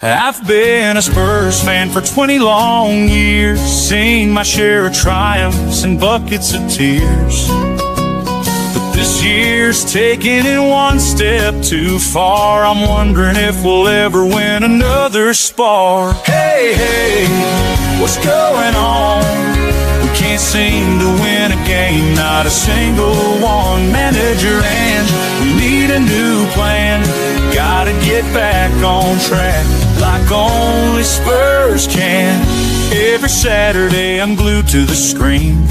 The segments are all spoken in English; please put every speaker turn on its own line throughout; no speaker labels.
I've been a Spurs fan for 20 long years, seen my share of triumphs and buckets of tears. But this year's taking it one step too far. I'm wondering if we'll ever win another spar. Hey, hey, what's going on? We can't seem to win a game, not a single one. Manager Ange, we need a new plan. Gotta get back on track like only Spurs can. Every Saturday I'm glued to the screen,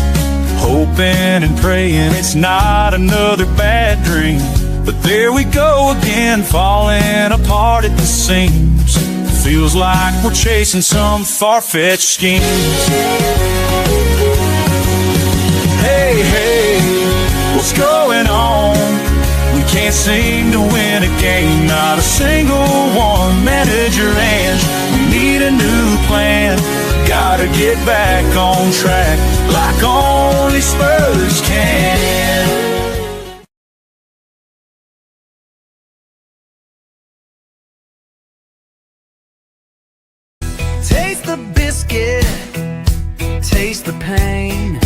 hoping and praying it's not another bad dream. But there we go again, falling apart at the seams. Feels like we're chasing some far-fetched schemes. Hey, hey, what's going on? We can't seem to win a game, not a single one. Manager Ange, we need a new plan. Gotta get back on track like only Spurs can.
Taste the biscuit, taste the pain.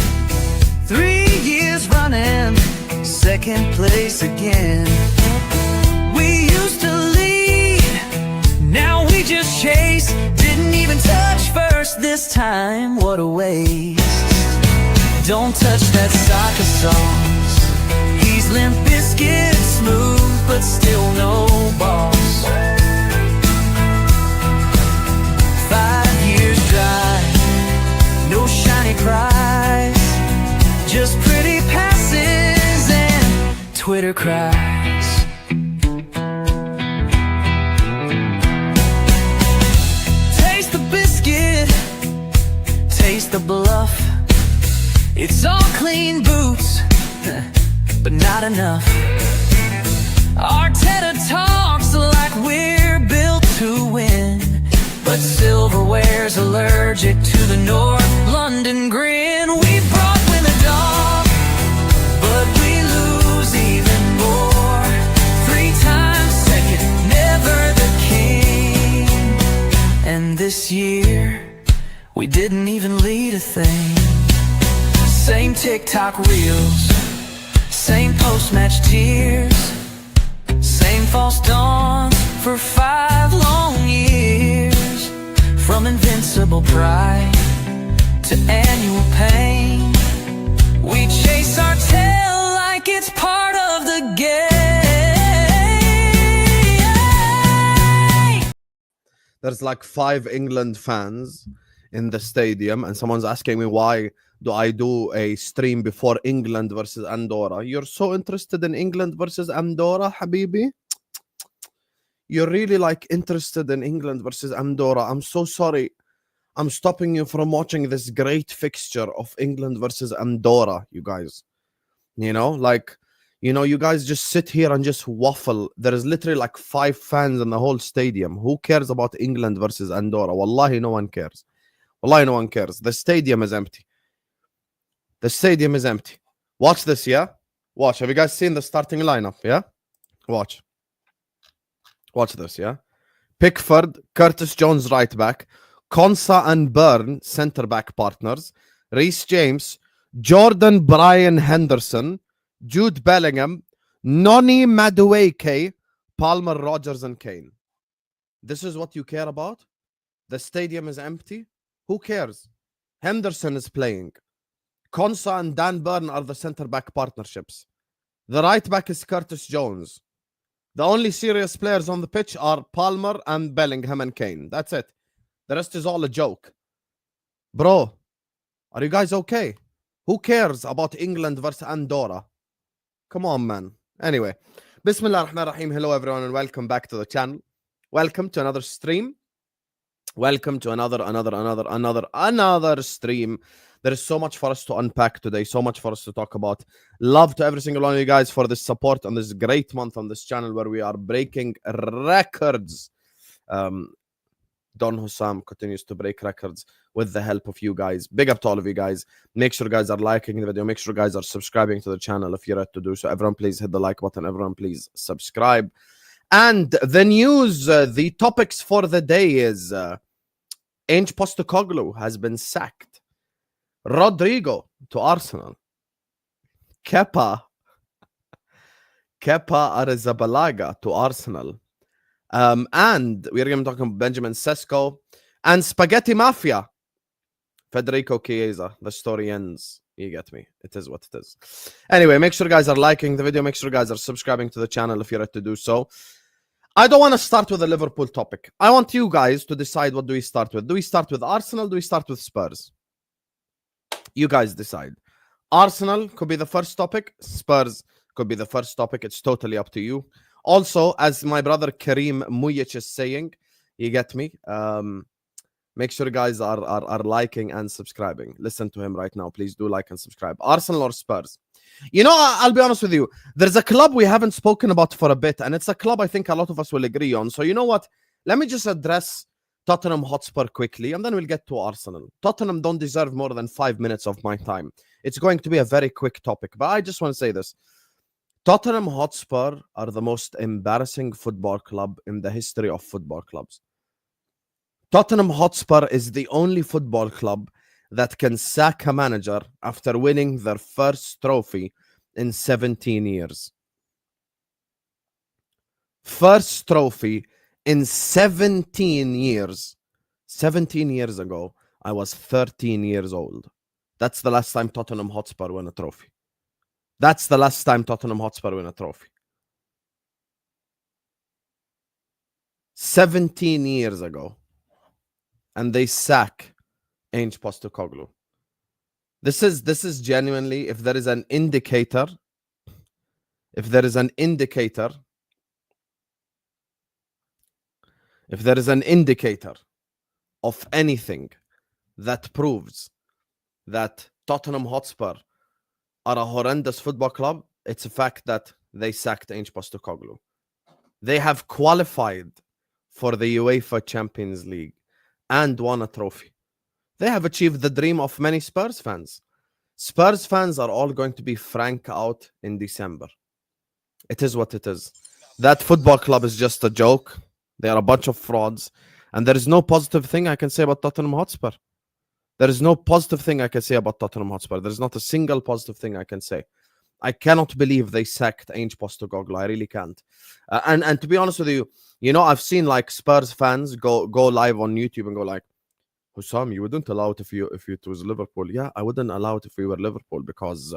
3 years running, second place again. We used to lead, now we just chase. Didn't even touch first this time, what a waste. Don't touch that soccer sauce. He's Limp Bizkit smooth, but still no boss. 5 years dry, no shiny prize, just pretty passes and Twitter cries. Taste the biscuit, taste the bluff. It's all clean boots, but not enough. Arteta talks like we're built to win, but silverware's allergic to the North London grin. We brought win the dog, but we lose even more. 3 times second, never the king. And this year, we didn't even lead a thing. Same TikTok reels, same post-match tears, same false dawns for 5 long years. From invincible pride to annual pain, we chase our tail like it's part of the game.
There's like 5 England fans in the stadium, and someone's asking me why do I do a stream before England versus Andorra. You're so interested in England versus Andorra, Habibi? You're really like interested in England versus Andorra. I'm so sorry. I'm stopping you from watching this great fixture of England versus Andorra, you guys. You know, like, you know, you guys just sit here and just waffle. There is literally like 5 fans in the whole stadium. Who cares about England versus Andorra? Wallahi, no one cares. Wallahi, no one cares. The stadium is empty. The stadium is empty. Watch this, yeah? Watch. Have you guys seen the starting lineup, yeah? Watch. Watch this, yeah? Pickford, Curtis Jones right back, Konsa and Byrne centre back partners, Reece James, Jordan Bryan Henderson, Jude Bellingham, Noni Madueke, Palmer, Rodgers and Kane. This is what you care about? The stadium is empty? Who cares? Henderson is playing. Konsa and Dan Byrne are the centre back partnerships. The right back is Curtis Jones. The only serious players on the pitch are Palmer and Bellingham and Kane. That's it. The rest is all a joke. Bro, are you guys okay? Who cares about England versus Andorra? Come on, man. Anyway, Bismillah ar-Rahman ar-Rahim. Hello, everyone, and welcome back to the channel. Welcome to another stream. Welcome to another stream. There is so much for us to unpack today, so much for us to talk about. Love to every single one of you guys for this support on this great month on this channel where we are breaking records. Don Hussam continues to break records with the help of you guys. Big up to all of you guys. Make sure you guys are liking the video. Make sure you guys are subscribing to the channel if you're yet to do so. Everyone, please hit the like button. Everyone, please subscribe. And the news, the topics for the day is Ange Postecoglou has been sacked. Rodrygo to Arsenal. Kepa Arrizabalaga to Arsenal. And we're going to talk about Benjamin Sesko and Spaghetti Mafia. Federico Chiesa. The story ends. You get me. It is what it is. Anyway, make sure you guys are liking the video. Make sure you guys are subscribing to the channel if you're ready to do so. I don't want to start with a Liverpool topic. I want you guys to decide what do we start with. Do we start with Arsenal? Do we start with Spurs? You guys decide. Arsenal could be the first topic. Spurs could be the first topic. It's totally up to you. Also, as my brother Karim Mujic is saying, you get me? Make sure you guys are liking and subscribing. Listen to him right now. Please do like and subscribe. Arsenal or Spurs? You know, I'll be honest with you. There's a club we haven't spoken about for a bit, and it's a club I think a lot of us will agree on. So you know what? Let me just address Tottenham Hotspur quickly, and then we'll get to Arsenal. Tottenham don't deserve more than 5 minutes of my time. It's going to be a very quick topic, but I just want to say this. Tottenham Hotspur are the most embarrassing football club in the history of football clubs. Tottenham Hotspur is the only football club that can sack a manager after winning their first trophy in 17 years. First trophy in 17 years. 17 years ago, I was 13 years old. That's the last time Tottenham Hotspur won a trophy. That's the last time Tottenham Hotspur won a trophy. 17 years ago. And they sack Ange Postecoglou. This is genuinely, if there is an indicator of anything that proves that Tottenham Hotspur are a horrendous football club, it's a fact that they sacked Ange Postecoglou. They have qualified for the UEFA Champions League and won a trophy. They have achieved the dream of many Spurs fans. Spurs fans are all going to be frank out in December. It is what it is. That football club is just a joke. They are a bunch of frauds. And there is no positive thing I can say about Tottenham Hotspur. There is no positive thing I can say about Tottenham Hotspur. There is not a single positive thing I can say. I cannot believe they sacked Ange Postecoglou. I really can't. And to be honest with you, you know, I've seen like Spurs fans go live on YouTube and go like, Hussam, you wouldn't allow it if it was Liverpool. Yeah, I wouldn't allow it if we were Liverpool because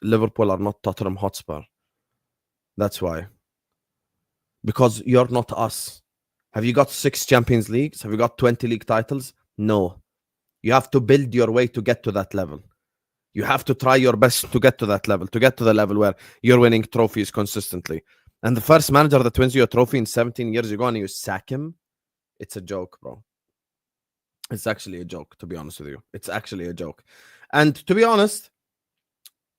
Liverpool are not Tottenham Hotspur. That's why. Because you're not us. Have you got 6 Champions Leagues? Have you got 20 league titles? No. You have to build your way to get to that level. You have to try your best to get to that level, to get to the level where you're winning trophies consistently. And the first manager that wins you a trophy in 17 years, you go and you sack him. It's a joke, bro. It's actually a joke, to be honest with you. It's actually a joke. And to be honest,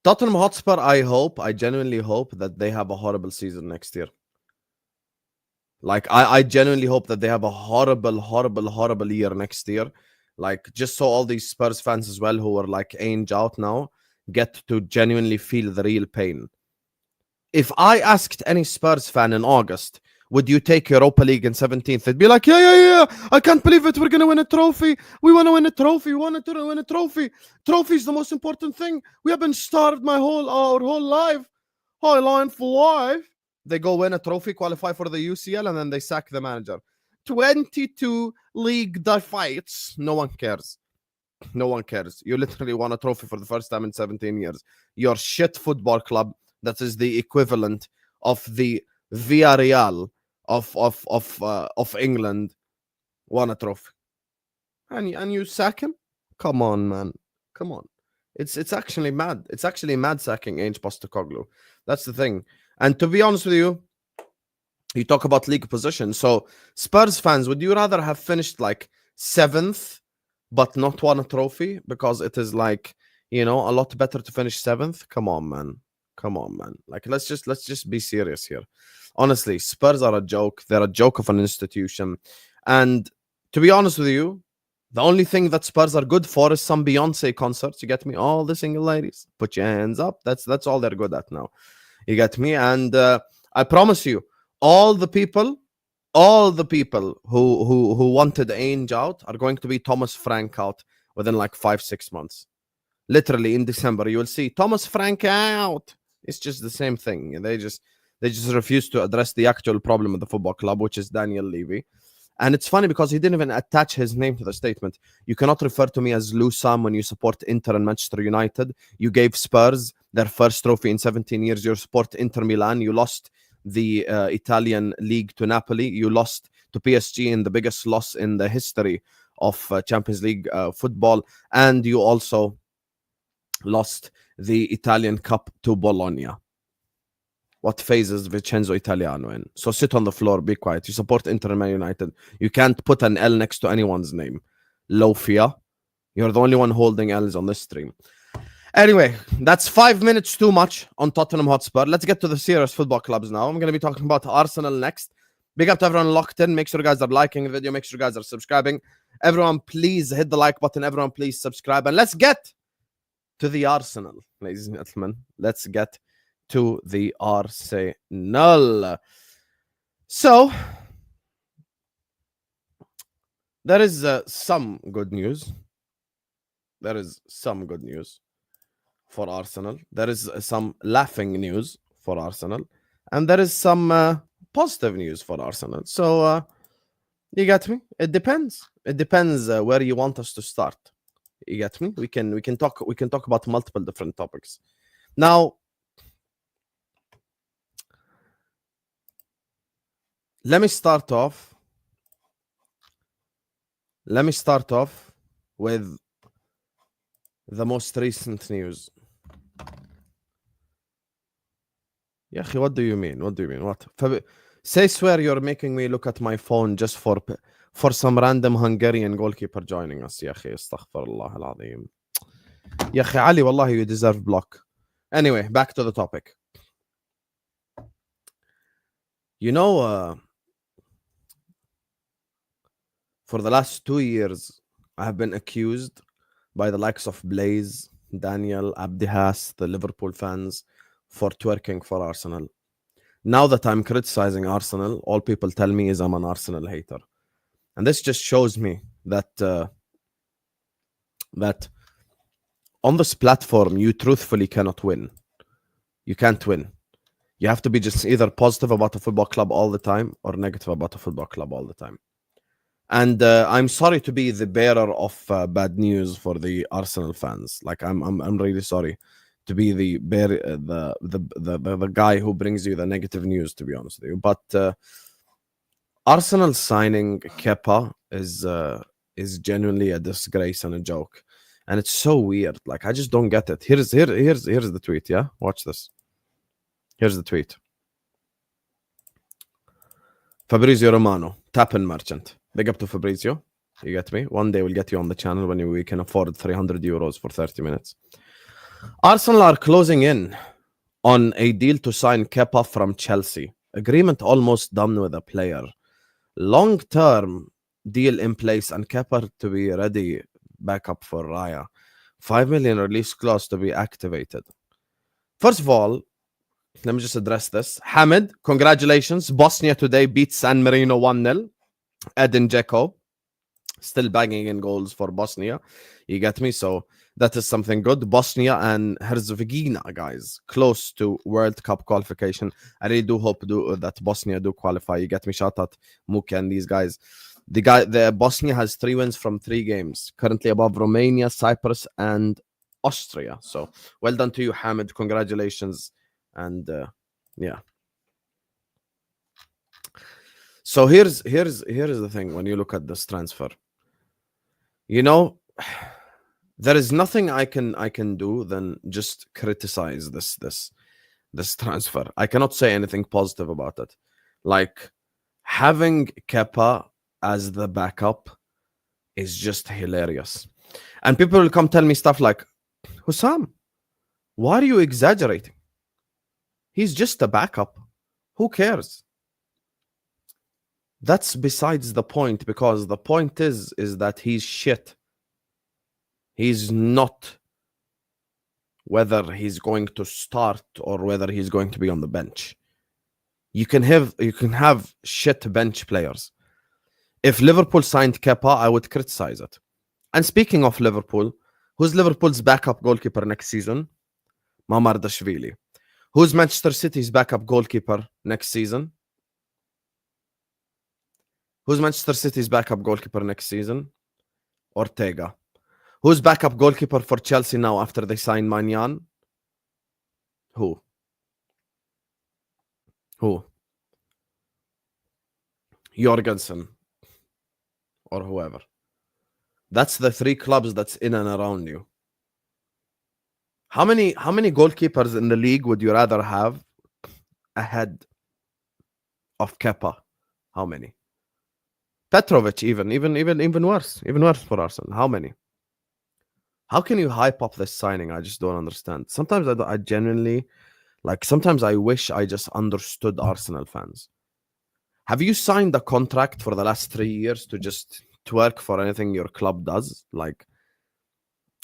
Tottenham Hotspur, I genuinely hope that they have a horrible season next year. Like, I genuinely hope that they have a horrible year next year. Like, just so all these Spurs fans as well who are like Ange out now get to genuinely feel the real pain. If I asked any Spurs fan in August, would you take Europa League in 17th? They'd be like, yeah. I can't believe it. We're going to win a trophy. We want to win a trophy. We want to win a trophy. Trophy is the most important thing. We have been starved our whole life. High line for life. They go win a trophy, qualify for the UCL, and then they sack the manager. 22 league defeats. No one cares. No one cares. You literally won a trophy for the first time in 17 years. Your shit football club that is the equivalent of the Villarreal of England won a trophy. And you sack him? Come on, man. Come on. It's actually mad. It's actually mad sacking Ange Postecoglou. That's the thing. And to be honest with you, you talk about league position. So Spurs fans, would you rather have finished like 7th but not won a trophy? Because it is like, you know, a lot better to finish 7th. Come on, man. Like, let's just be serious here. Honestly, Spurs are a joke. They're a joke of an institution. And to be honest with you, the only thing that Spurs are good for is some Beyonce concerts. You get me? All the single ladies. Put your hands up. That's all they're good at now. You get me? And I promise you, all the people who wanted Ange out are going to be Thomas Frank out within like 5-6 months. Literally in December, you will see Thomas Frank out. It's just the same thing. They just refuse to address the actual problem of the football club, which is Daniel Levy. And it's funny because he didn't even attach his name to the statement. You cannot refer to me as Lou Sam when you support Inter and Manchester United. You gave Spurs their first trophy in 17 years. You support Inter Milan. You lost the Italian league to Napoli. You lost to PSG in the biggest loss in the history of Champions League football. And you also lost the Italian Cup to Bologna. What phases Vincenzo Italiano in? So sit on the floor, be quiet. You support Inter and Man United. You can't put an L next to anyone's name. Lofia. You're the only one holding L's on this stream. Anyway, that's 5 minutes too much on Tottenham Hotspur. Let's get to the serious football clubs now. I'm going to be talking about Arsenal next. Big up to everyone locked in. Make sure you guys are liking the video. Make sure you guys are subscribing. Everyone, please hit the like button. Everyone, please subscribe. And let's get to the Arsenal, ladies and gentlemen. Let's get to the Arsenal. So, there is some good news. There is some good news for Arsenal. There is some laughing news for Arsenal. And there is some positive news for Arsenal. So, you get me? It depends. It depends where you want us to start. You get me? We can talk about multiple different topics. Now, let me start off with the most recent news. Yahi, what do you mean? What do you mean? What? Say swear you're making me look at my phone just for some random Hungarian goalkeeper joining us. Yahi, astaghfirullah al-azim. Yahi, Ali, wallahi, you deserve block. Anyway, back to the topic. You know, for the last 2 years, I have been accused by the likes of Blaze, Daniel, Abdihas, the Liverpool fans, for twerking for Arsenal. Now that I'm criticizing Arsenal, all people tell me is I'm an Arsenal hater. And this just shows me that that on this platform, you truthfully cannot win. You can't win. You have to be just either positive about a football club all the time or negative about a football club all the time. And I'm sorry to be the bearer of bad news for the Arsenal fans. Like I'm really sorry to be the guy who brings you the negative news, to be honest with you. But Arsenal signing Kepa is genuinely a disgrace and a joke, and it's so weird. Like I just don't get it. Here's the tweet. Yeah, watch this. Here's the tweet. Fabrizio Romano, tap-in merchant. Big up to Fabrizio. You get me? One day we'll get you on the channel when we can afford 300 euros for 30 minutes. Arsenal are closing in on a deal to sign Kepa from Chelsea. Agreement almost done with a player. Long-term deal in place and Kepa to be ready back up for Raya. 5 million release clause to be activated. First of all, let me just address this. Hamid, congratulations. Bosnia today beats San Marino 1-0. Edin Dzeko still banging in goals for Bosnia. You get me? So that is something good. Bosnia and Herzegovina, guys, close to World Cup qualification. I really do hope that Bosnia do qualify. You get me? Shout out Muka and these guys. The Bosnia has 3 wins from 3 games, currently above Romania, Cyprus, and Austria. So well done to you, Hamid. Congratulations. And yeah. So here's the thing. When you look at this transfer, you know, there is nothing I can do than just criticize this transfer. I cannot say anything positive about it. Like having Kepa as the backup is just hilarious. And people will come tell me stuff like, Hussam, why are you exaggerating? He's just a backup. Who cares? That's besides the point, because the point is that he's shit. He's not whether he's going to start or whether he's going to be on the bench. You can have shit bench players. If Liverpool signed Kepa, I would criticize it. And speaking of Liverpool, who's Liverpool's backup goalkeeper next season? Mamardashvili. Who's Manchester City's backup goalkeeper next season? Who's Manchester City's backup goalkeeper next season? Ortega. Who's backup goalkeeper for Chelsea now after they sign Manyan? Who? Jorgensen. Or whoever. That's the three clubs that's in and around you. How many goalkeepers in the league would you rather have ahead of Kepa? How many? Petrovic, even worse for Arsenal. How many? How can you hype up this signing? I just don't understand. Sometimes I genuinely, sometimes I wish I just understood Arsenal fans. Have you signed a contract for the last 3 years to just twerk for anything your club does?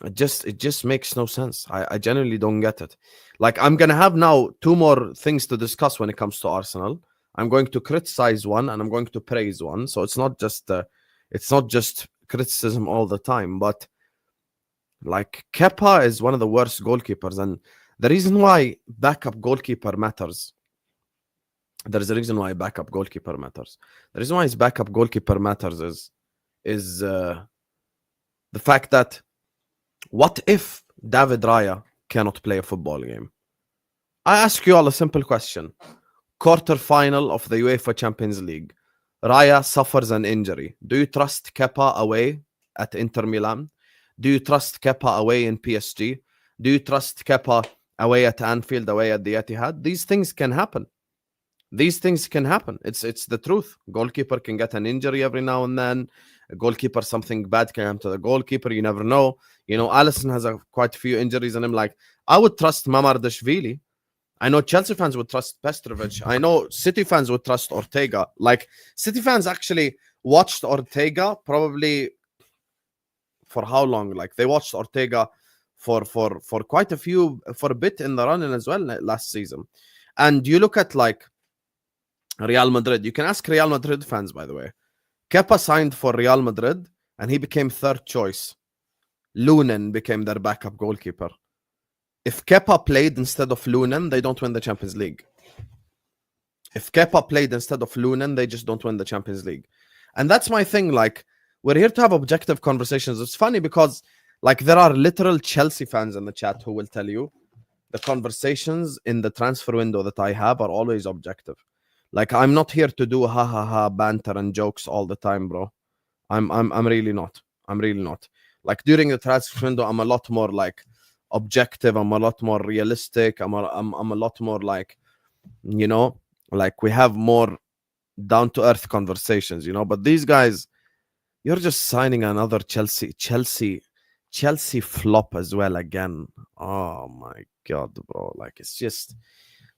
It just makes no sense. I genuinely don't get it. I'm gonna have now 2 more things to discuss when it comes to Arsenal. I'm going to criticize one and I'm going to praise one. So it's not just criticism all the time. But Kepa is one of the worst goalkeepers, and the reason why backup goalkeeper matters. There's a reason why backup goalkeeper matters. The reason why his backup goalkeeper matters is the fact that what if David Raya cannot play a football game? I ask you all a simple question. Quarter-final of the UEFA Champions League. Raya suffers an injury. Do you trust Kepa away at Inter Milan? Do you trust Kepa away in PSG? Do you trust Kepa away at Anfield, away at the Etihad? These things can happen. It's the truth. Goalkeeper can get an injury every now and then. A goalkeeper, something bad can happen to the goalkeeper. You never know. Alisson has quite a few injuries in him. I would trust Mamardashvili. I know Chelsea fans would trust Petrovic. I know City fans would trust Ortega. City fans actually watched Ortega probably for how long? They watched Ortega for quite for a bit in the run-in as well last season. And you look at Real Madrid. You can ask Real Madrid fans, by the way. Kepa signed for Real Madrid and he became 3rd choice. Lunin became their backup goalkeeper. If Kepa played instead of Lunin, they don't win the Champions League. If Kepa played instead of Lunin, they just don't win the Champions League. And that's my thing. We're here to have objective conversations. It's funny because there are literal Chelsea fans in the chat who will tell you the conversations in the transfer window that I have are always objective. I'm not here to do banter and jokes all the time, bro. I'm really not. During the transfer window, I'm a lot more objective. I'm a lot more realistic. I'm a lot more we have more down to earth conversations, But these guys, you're just signing another Chelsea flop as well again. Oh my god, bro! It's just,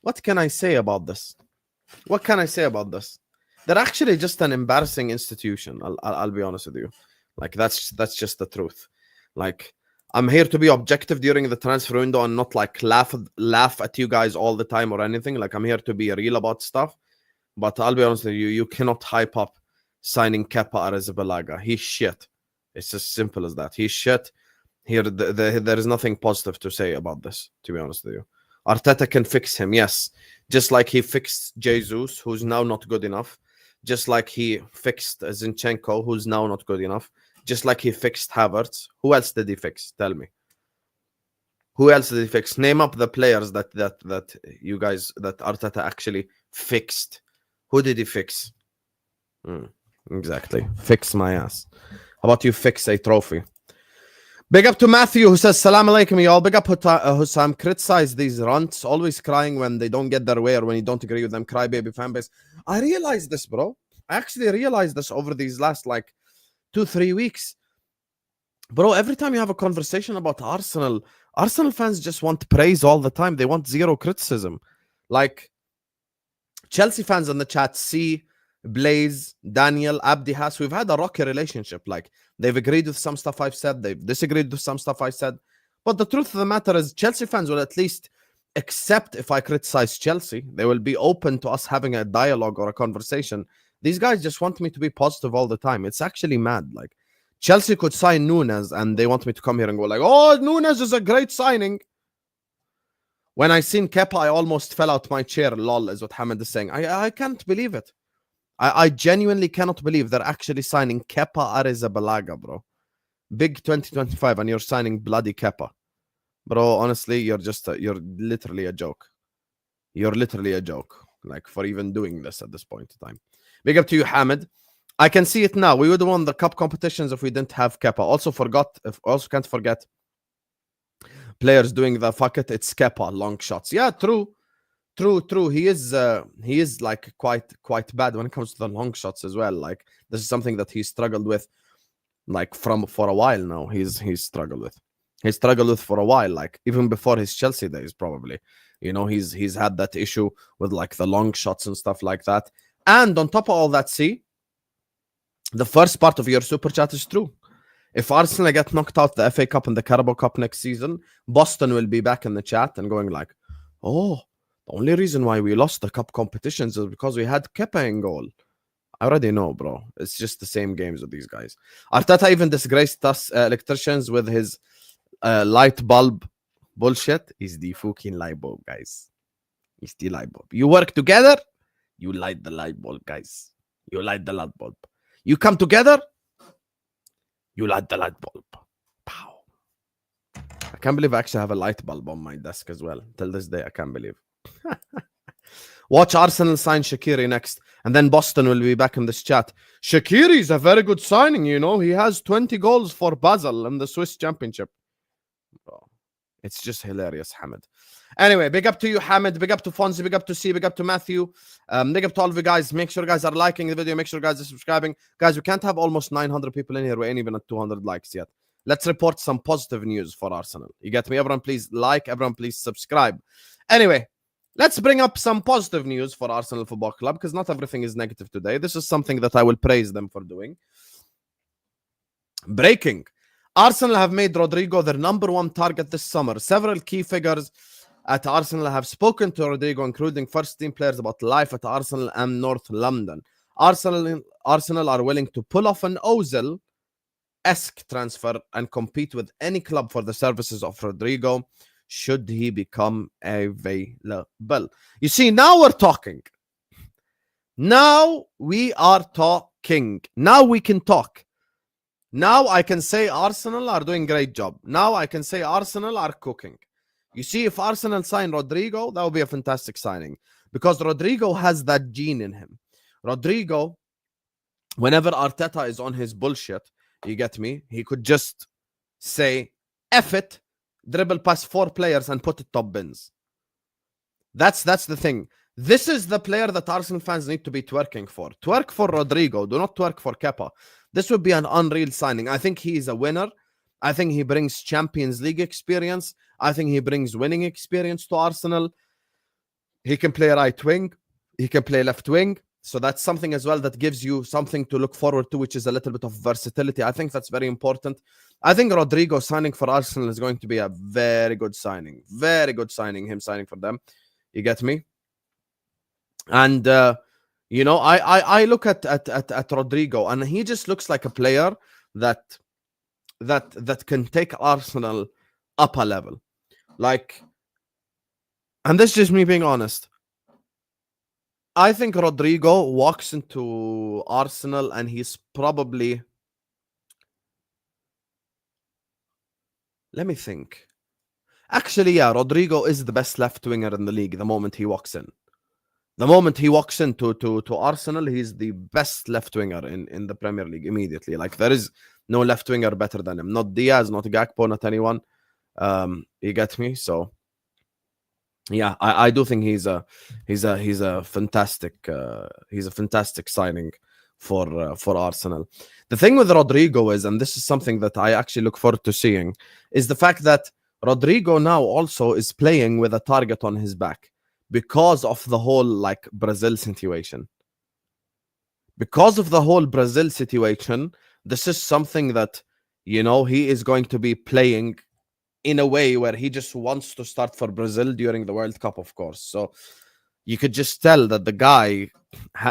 what can I say about this? They're actually just an embarrassing institution. I'll be honest with you. That's just the truth. I'm here to be objective during the transfer window and not laugh at you guys all the time or anything. I'm here to be real about stuff. But I'll be honest with you, you cannot hype up signing Kepa Arrizabalaga. He's shit. It's as simple as that. He's shit. Here, there is nothing positive to say about this, to be honest with you. Arteta can fix him, yes. Just like he fixed Jesus, who's now not good enough. Just like he fixed Zinchenko, who's now not good enough. Just like he fixed Havertz. Who else did he fix? Tell me. Who else did he fix? Name up the players that you guys, that Arteta actually fixed. Who did he fix? Exactly. Fix my ass. How about you fix a trophy? Big up to Matthew, who says, Salam alaikum, y'all. Big up Hussam. Criticize these runts, always crying when they don't get their way or when you don't agree with them. Crybaby fanbase. I realized this, bro. I actually realized this over these last 2-3 weeks. Bro, every time you have a conversation about Arsenal fans just want praise all the time. They want zero criticism. Chelsea fans in the chat, see Blaze, Daniel, Abdi Has, we've had a rocky relationship. They've agreed with some stuff I've said, they've disagreed with some stuff I said. But the truth of the matter is, Chelsea fans will at least except if I criticize Chelsea. They will be open to us having a dialogue or a conversation. These guys just want me to be positive all the time. It's actually mad. Like, Chelsea could sign Nunes and they want me to come here and go like, oh, Nunes is a great signing. When I seen Kepa, I almost fell out my chair. Lol is what Hamid is saying. I can't believe it. I genuinely cannot believe they're actually signing Kepa Arrizabalaga, bro. Big 2025 and you're signing bloody Kepa. Bro, honestly, you're literally a joke. You're literally a joke. Like, for even doing this at this point in time. Big up to you, Hamid. I can see it now. We would have won the cup competitions if we didn't have Kepa. Also can't forget players doing the fuck it, it's Kepa long shots. Yeah, true. He is like quite bad when it comes to the long shots as well. Like, this is something that he struggled with like for a while now. He's struggled with for a while, like even before his Chelsea days probably. You know, he's had that issue with like the long shots and stuff like that. And on top of all that, see, the first part of your super chat is true. If Arsenal get knocked out the FA Cup and the Carabao Cup next season, Boston will be back in the chat and going like, oh, the only reason why we lost the cup competitions is because we had Kepa in goal. I already know, bro. It's just the same games with these guys. Arteta even disgraced us electricians with his light bulb bullshit. He's the fucking light bulb, guys. He's the light bulb. You work together, you light the light bulb, guys. You light the light bulb. You come together, you light the light bulb. Pow. I can't believe I actually have a light bulb on my desk as well. Till this day, I can't believe. Watch Arsenal sign Shaqiri next. And then Boston will be back in this chat. Shaqiri is a very good signing, you know. He has 20 goals for Basel in the Swiss Championship. Oh, it's just hilarious, Hamid. Anyway, big up to you, Hamid. Big up to Fonzie. Big up to C. Big up to Matthew. Big up to all of you guys. Make sure you guys are liking the video. Make sure you guys are subscribing. Guys, we can't have almost 900 people in here. We ain't even at 200 likes yet. Let's report some positive news for Arsenal. You get me? Everyone, please like. Everyone, please subscribe. Anyway, let's bring up some positive news for Arsenal Football Club, because not everything is negative today. This is something that I will praise them for doing. Breaking. Arsenal have made Rodrygo their #1 target this summer. Several key figures at Arsenal have spoken to Rodrygo, including first-team players, about life at Arsenal and North London. Arsenal are willing to pull off an Ozil-esque transfer and compete with any club for the services of Rodrygo, should he become available. You see, now we're talking. Now we are talking. Now we can talk. Now I can say Arsenal are doing a great job. Now I can say Arsenal are cooking. You see, if Arsenal sign Rodrygo, that would be a fantastic signing, because Rodrygo has that gene in him. Rodrygo, whenever Arteta is on his bullshit, you get me, he could just say, F it, dribble past 4 players and put it top bins. That's the thing. This is the player that Arsenal fans need to be twerking for. Twerk for Rodrygo. Do not twerk for Kepa. This would be an unreal signing. I think he is a winner. I think he brings Champions League experience. I think he brings winning experience to Arsenal. He can play right wing. He can play left wing. So that's something as well that gives you something to look forward to, which is a little bit of versatility. I think that's very important. I think Rodrygo signing for Arsenal is going to be a very good signing. Very good signing, him signing for them. You get me? And, you know, I look at Rodrygo, and he just looks like a player that can take Arsenal up a level. Like, and this is just me being honest. I think Rodrygo walks into Arsenal and he's probably... Let me think. Actually, yeah, Rodrygo is the best left winger in the league the moment he walks in. The moment he walks into Arsenal, he's the best left winger in the Premier League immediately. Like, there is no left winger better than him. Not Diaz, not Gakpo, not anyone. You get me? So yeah, I do think he's a fantastic signing for Arsenal. The thing with Rodrygo is, and this is something that I actually look forward to seeing, is the fact that Rodrygo now also is playing with a target on his back because of the whole like Brazil situation. Because of the whole Brazil situation, this is something that, you know, he is going to be playing in a way where he just wants to start for Brazil during the World Cup, of course. So you could just tell that the guy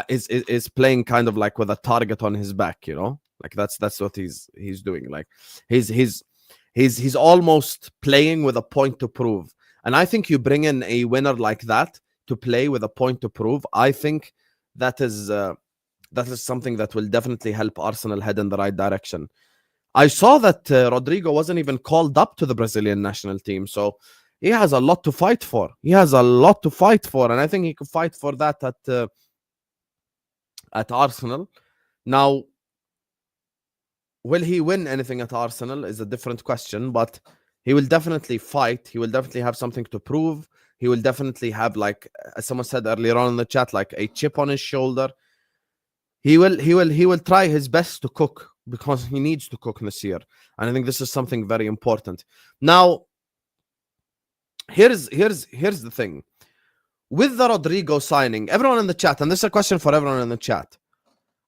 is playing kind of like with a target on his back, you know, like that's what he's doing. Like he's almost playing with a point to prove. And I think you bring in a winner like that to play with a point to prove. I think that is something that will definitely help Arsenal head in the right direction. I saw that Rodrygo wasn't even called up to the Brazilian national team, so he has a lot to fight for. And I think he could fight for that at Arsenal. Now, will he win anything at Arsenal is a different question, but he will definitely fight. He will definitely have something to prove. He will definitely have, like, as someone said earlier on in the chat, like a chip on his shoulder. He will try his best to cook, because he needs to cook this year. And I think this is something very important. Now, here's the thing. With the Rodrygo signing, everyone in the chat, and this is a question for everyone in the chat,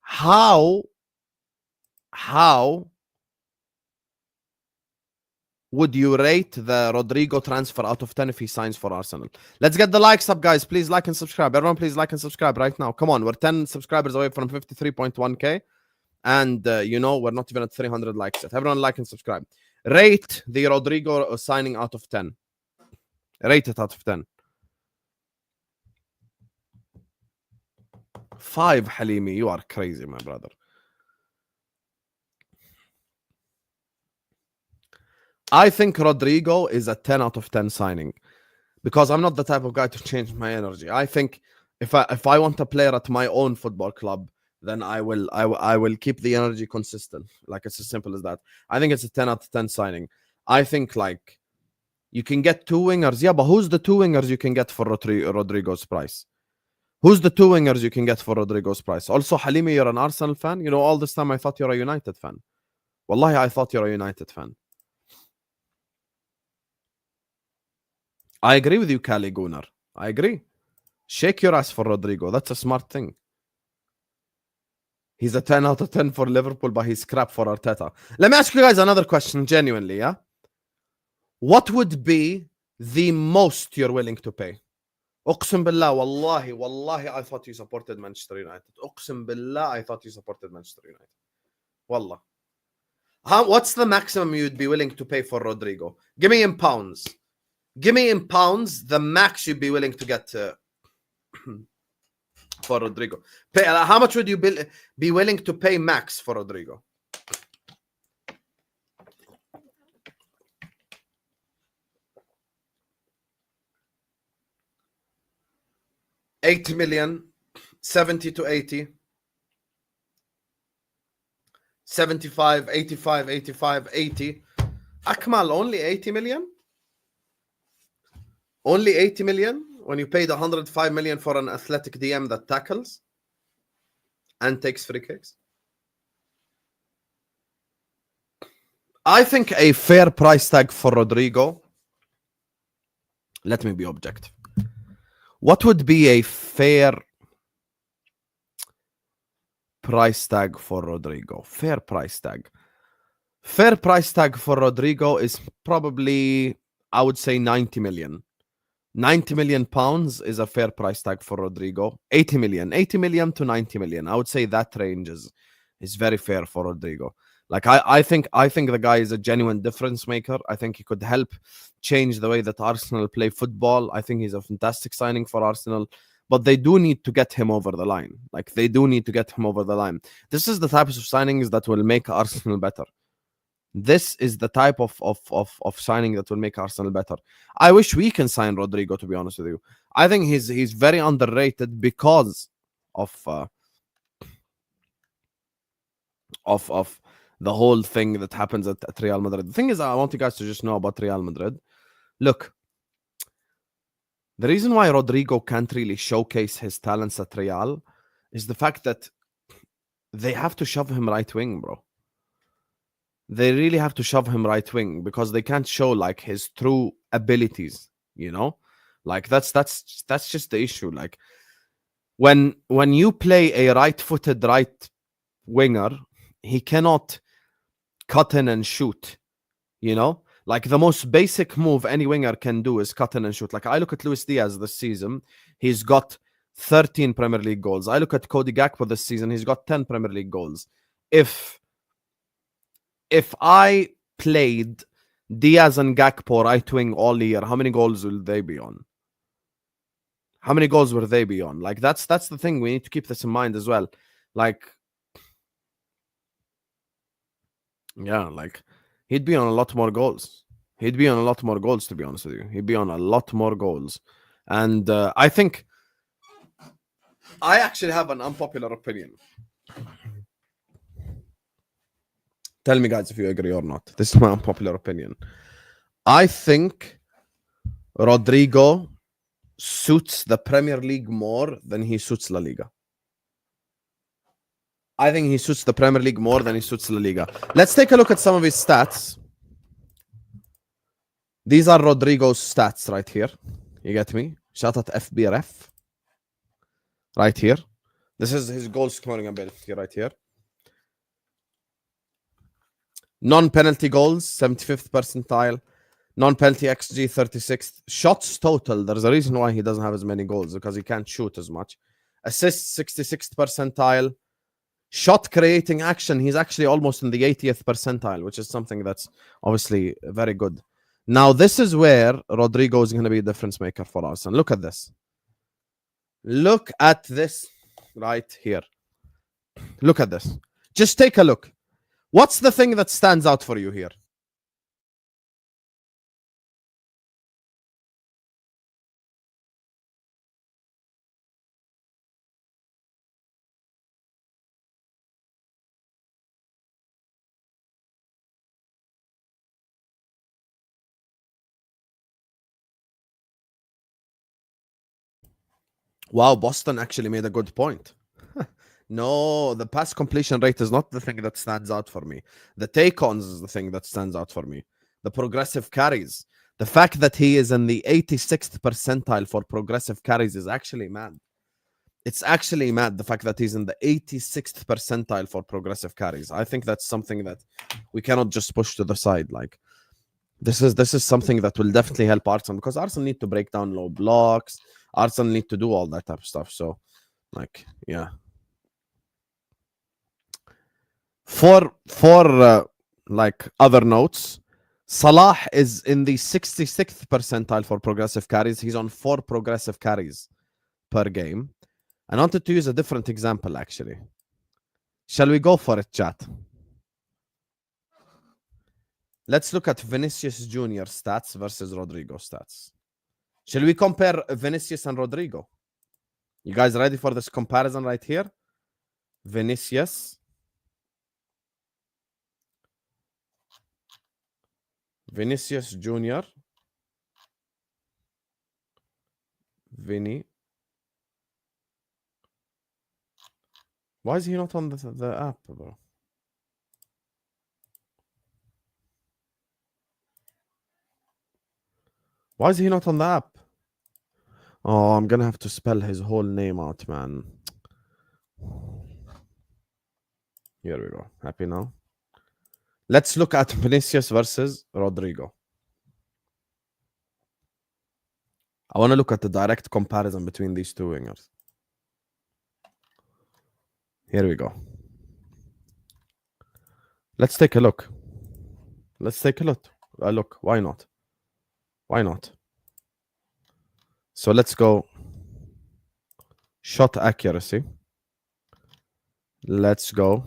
how would you rate the Rodrygo transfer out of 10 if he signs for Arsenal? Let's get the likes up, guys. Please like and subscribe. Everyone, please like and subscribe right now. Come on, we're 10 subscribers away from 53.1k. And, you know, we're not even at 300 likes yet. Everyone like and subscribe. Rate the Rodrygo signing out of 10. Rate it out of 10. 5, Halimi. You are crazy, my brother. I think Rodrygo is a 10 out of 10 signing, because I'm not the type of guy to change my energy. I think if I want a player at my own football club, then I will keep the energy consistent. Like, it's as simple as that. I think it's a 10 out of 10 signing. I think, like, you can get 2 wingers. Yeah, but who's the 2 wingers you can get for Rodrygo's price? Who's the 2 wingers you can get for Rodrygo's price? Also, Halimi, you're an Arsenal fan? You know, all this time I thought you're a United fan. Wallahi, I thought you're a United fan. I agree with you, Kali Gunnar. I agree. Shake your ass for Rodrygo. That's a smart thing. He's a 10 out of 10 for Liverpool, but he's crap for Arteta. Let me ask you guys another question, genuinely, yeah? What would be the most you're willing to pay? Uqsim billah, wallahi, I thought you supported Manchester United. Uqsim billah, I thought you supported Manchester United. Wallah. What's the maximum you'd be willing to pay for Rodrygo? Give me in pounds. Give me in pounds the max you'd be willing to get for Rodrygo. How much would you be willing to pay max for Rodrygo? $80 million, 70 to 80, 75, 85, 85, 80. Akmal, only 80 million? Only 80 million when you paid 105 million for an athletic DM that tackles and takes free kicks? I think a fair price tag for Rodrygo. Let me be objective. What would be a fair price tag for Rodrygo? Fair price tag. Fair price tag for Rodrygo is probably, I would say, 90 million. 90 million pounds is a fair price tag for Rodrygo. 80 million to 90 million. I would say that range is very fair for Rodrygo. Like, I think the guy is a genuine difference maker. I think he could help change the way that Arsenal play football. I think he's a fantastic signing for Arsenal, but they do need to get him over the line. Like, they do need to get him over the line. This is the types of signings that will make Arsenal better. This is the type of signing that will make Arsenal better. I wish we can sign Rodrygo, to be honest with you. I think he's very underrated because of the whole thing that happens at Real Madrid. The thing is, I want you guys to just know about Real Madrid. Look, the reason why Rodrygo can't really showcase his talents at Real is the fact that they have to shove him right wing, bro. They really have to shove him right wing because they can't show like his true abilities, you know? Like that's just the issue. Like when you play a right-footed right winger, he cannot cut in and shoot, you know? Like the most basic move any winger can do is cut in and shoot. Like I look at Luis Diaz this season, he's got 13 Premier League goals. I look at Cody Gakpo this season, he's got 10 Premier League goals. If I played Diaz and Gakpo right wing all year, how many goals will they be on? How many goals will they be on? Like that's the thing. We need to keep this in mind as well. Like, yeah, like he'd be on a lot more goals. He'd be on a lot more goals, to be honest with you. He'd be on a lot more goals. And I think I actually have an unpopular opinion. Tell me, guys, if you agree or not. This is my unpopular opinion. I think Rodrygo suits the Premier League more than he suits La Liga. I think he suits the Premier League more than he suits La Liga. Let's take a look at some of his stats. These are Rodrygo's stats right here. You get me? Shout out FBRF. Right here. This is his goal scoring ability right here. Non-penalty goals, 75th percentile. Non-penalty XG, 36th. Shots total, there's a reason why he doesn't have as many goals, because he can't shoot as much. Assists, 66th percentile. Shot creating action, he's actually almost in the 80th percentile, which is something that's obviously very good. Now, this is where Rodrygo is going to be a difference maker for us. And look at this. Look at this right here. Look at this. Just take a look. What's the thing that stands out for you here? Wow, Boston actually made a good point. No, the pass completion rate is not the thing that stands out for me. The take-ons is the thing that stands out for me. The progressive carries. The fact that he is in the 86th percentile for progressive carries is actually mad. It's actually mad, the fact that he's in the 86th percentile for progressive carries. I think that's something that we cannot just push to the side. Like, this is something that will definitely help Arsenal, because Arsenal need to break down low blocks. Arsenal need to do all that type of stuff. So, like, yeah. For like other notes, Salah is in the 66th percentile for progressive carries. He's on 4 progressive carries per game. I wanted to use a different example, actually. Shall we go for it, chat? Let's look at Vinicius Jr. stats versus Rodrygo stats. Shall we compare Vinicius and Rodrygo? You guys ready for this comparison right here? Vinicius Jr. Vinny. Why is he not on the app, bro? Why is he not on the app? Oh, I'm gonna have to spell his whole name out, man. Here we go. Happy now? Let's look at Vinicius versus Rodrygo. I want to look at the direct comparison between these two wingers. Here we go. Let's take a look. Let's take a look. Look, why not? Why not? So let's go shot accuracy. Let's go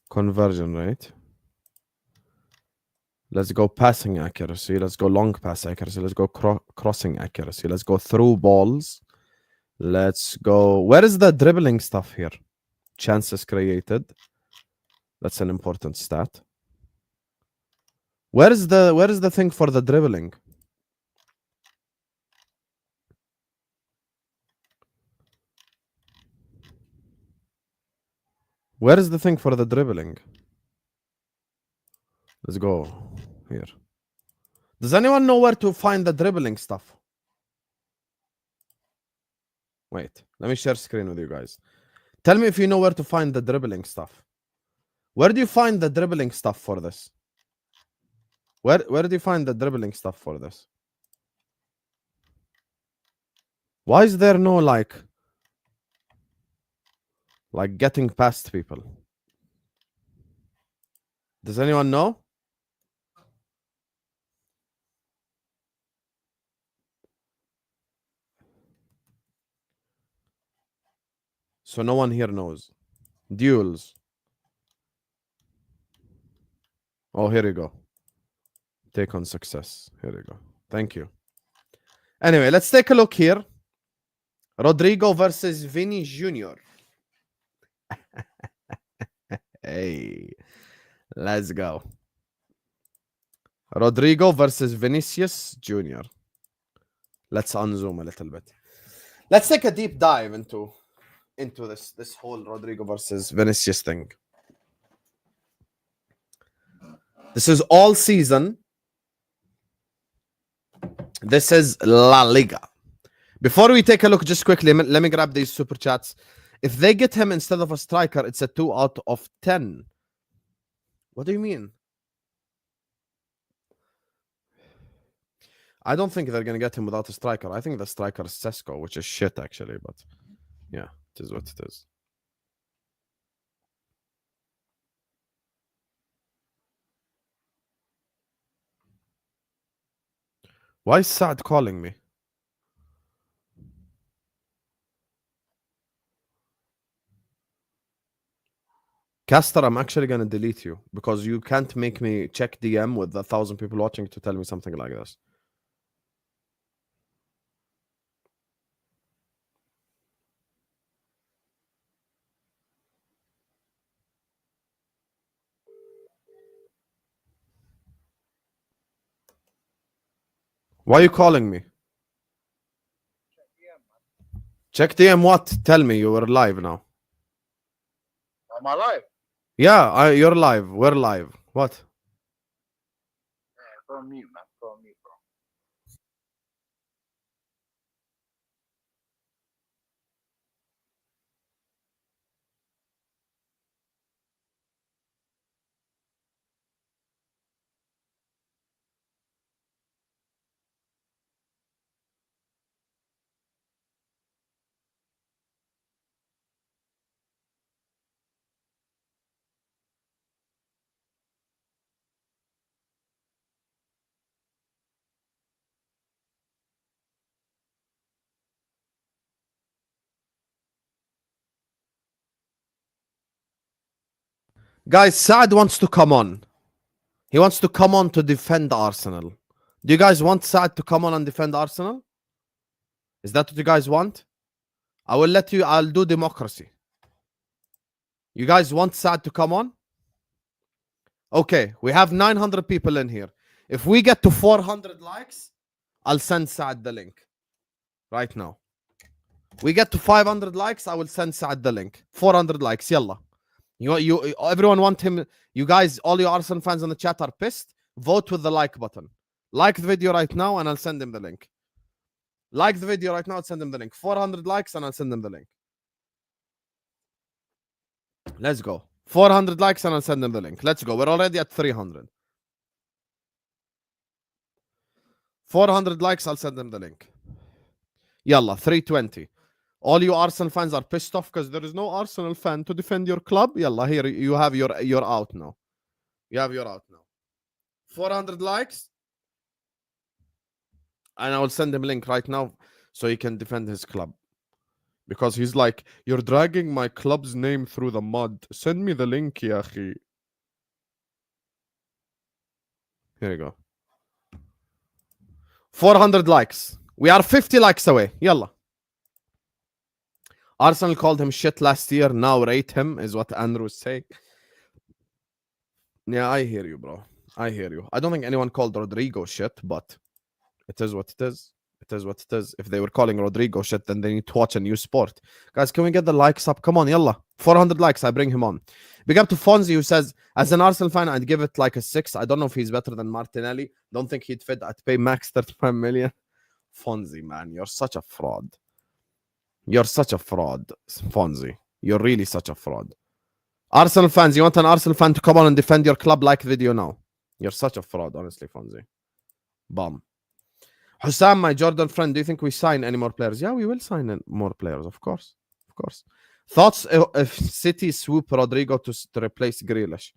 conversion rate. Let's go passing accuracy. Let's go long pass accuracy. Let's go crossing accuracy. Let's go through balls. Let's go. Where is the dribbling stuff here? Chances created. That's an important stat. Where is the thing for the dribbling? Where is the thing for the dribbling? Let's go here. Does anyone know where to find the dribbling stuff? Wait, let me share screen with you guys. Tell me if you know where to find the dribbling stuff. Where do you find the dribbling stuff for this? Where do you find the dribbling stuff for this? Why is there no like getting past people? Does anyone know? So no one here knows. Duels. Oh, here you go. Take on success. Here you go. Thank you. Anyway, let's take a look here. Rodrygo versus Vinny Jr. Hey, let's go. Rodrygo versus Vinicius Jr. Let's unzoom a little bit. Let's take a deep dive into this whole Rodrygo versus Vinicius thing. This is all season. This is La Liga. Before we take a look, just quickly, let me grab these super chats. If they get him instead of a striker, it's a 2 out of 10. What do you mean? I don't think they're going to get him without a striker. I think the striker is Sesko, which is shit, actually. But yeah, it is what it is. Why is Saad calling me? Caster, I'm actually going to delete you because you can't make me check DM with 1,000 people watching to tell me something like this. Why are you calling me? Check DM what? Tell me you were live now.
Am I live?
Yeah, you're live. We're live. What?
Yeah, go on mute, man. Go on mute, bro.
Guys, Saad wants to come on. He wants to come on to defend Arsenal. Do you guys want Saad to come on and defend Arsenal? Is that what you guys want? I will let you. I'll do democracy. You guys want Saad to come on? Okay, we have 900 people in here. If we get to 400 likes, I'll send Saad the link. Right now. We get to 500 likes, I will send Saad the link. 400 likes, yalla. You everyone want him. You guys, all your Arsenal fans in the chat are pissed. Vote with the like button. Like the video right now and I'll send him the link. Like the video right now, I'll send him the link. 400 likes and I'll send him the link. Let's go. 400 likes and I'll send him the link. Let's go. We're already at 300. 400 likes, I'll send him the link. Yalla, 320. All you Arsenal fans are pissed off because there is no Arsenal fan to defend your club. Yalla, here you have your out now. You have your out now. 400 likes. And I will send him a link right now so he can defend his club. Because he's like, you're dragging my club's name through the mud. Send me the link, yahi. Here you go. 400 likes. We are 50 likes away. Yalla. Arsenal called him shit last year. Now rate him, is what Andrew is saying. Yeah, I hear you, bro. I hear you. I don't think anyone called Rodrygo shit, but it is what it is. It It is what it is. If they were calling Rodrygo shit, then they need to watch a new sport. Guys, can we get the likes up? Come on, yalla. 400 likes, I bring him on. Big up to Fonzie, who says, as an Arsenal fan, I'd give it like a 6. I don't know if he's better than Martinelli. Don't think he'd fit. I'd pay max 35 million. Fonzie, man, you're such a fraud. You're such a fraud, Fonzie. You're really such a fraud. Arsenal fans, you want an Arsenal fan to come on and defend your club? Like video now. You're such a fraud, honestly, Fonzie. Bum. Hussam, my Jordan friend, do you think we sign any more players? Yeah, we will sign more players, of course. Of course. Thoughts if City swoop Rodrygo to replace Grealish?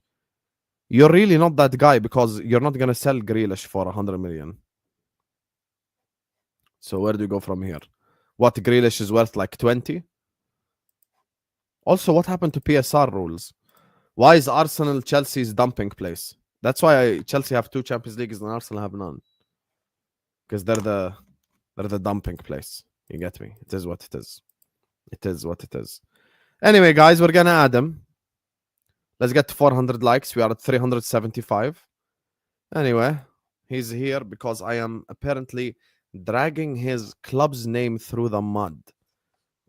You're really not that guy because you're not going to sell Grealish for 100 million. So where do you go from here? What, Grealish is worth like 20? Also, what happened to PSR rules? Why is Arsenal Chelsea's dumping place? That's why Chelsea have 2 Champions Leagues and Arsenal have none. Because they're the dumping place. You get me? It is what it is. It is what it is. Anyway, guys, we're gonna add him. Let's get to 400 likes. We are at 375. Anyway, he's here because I am apparently dragging his club's name through the mud.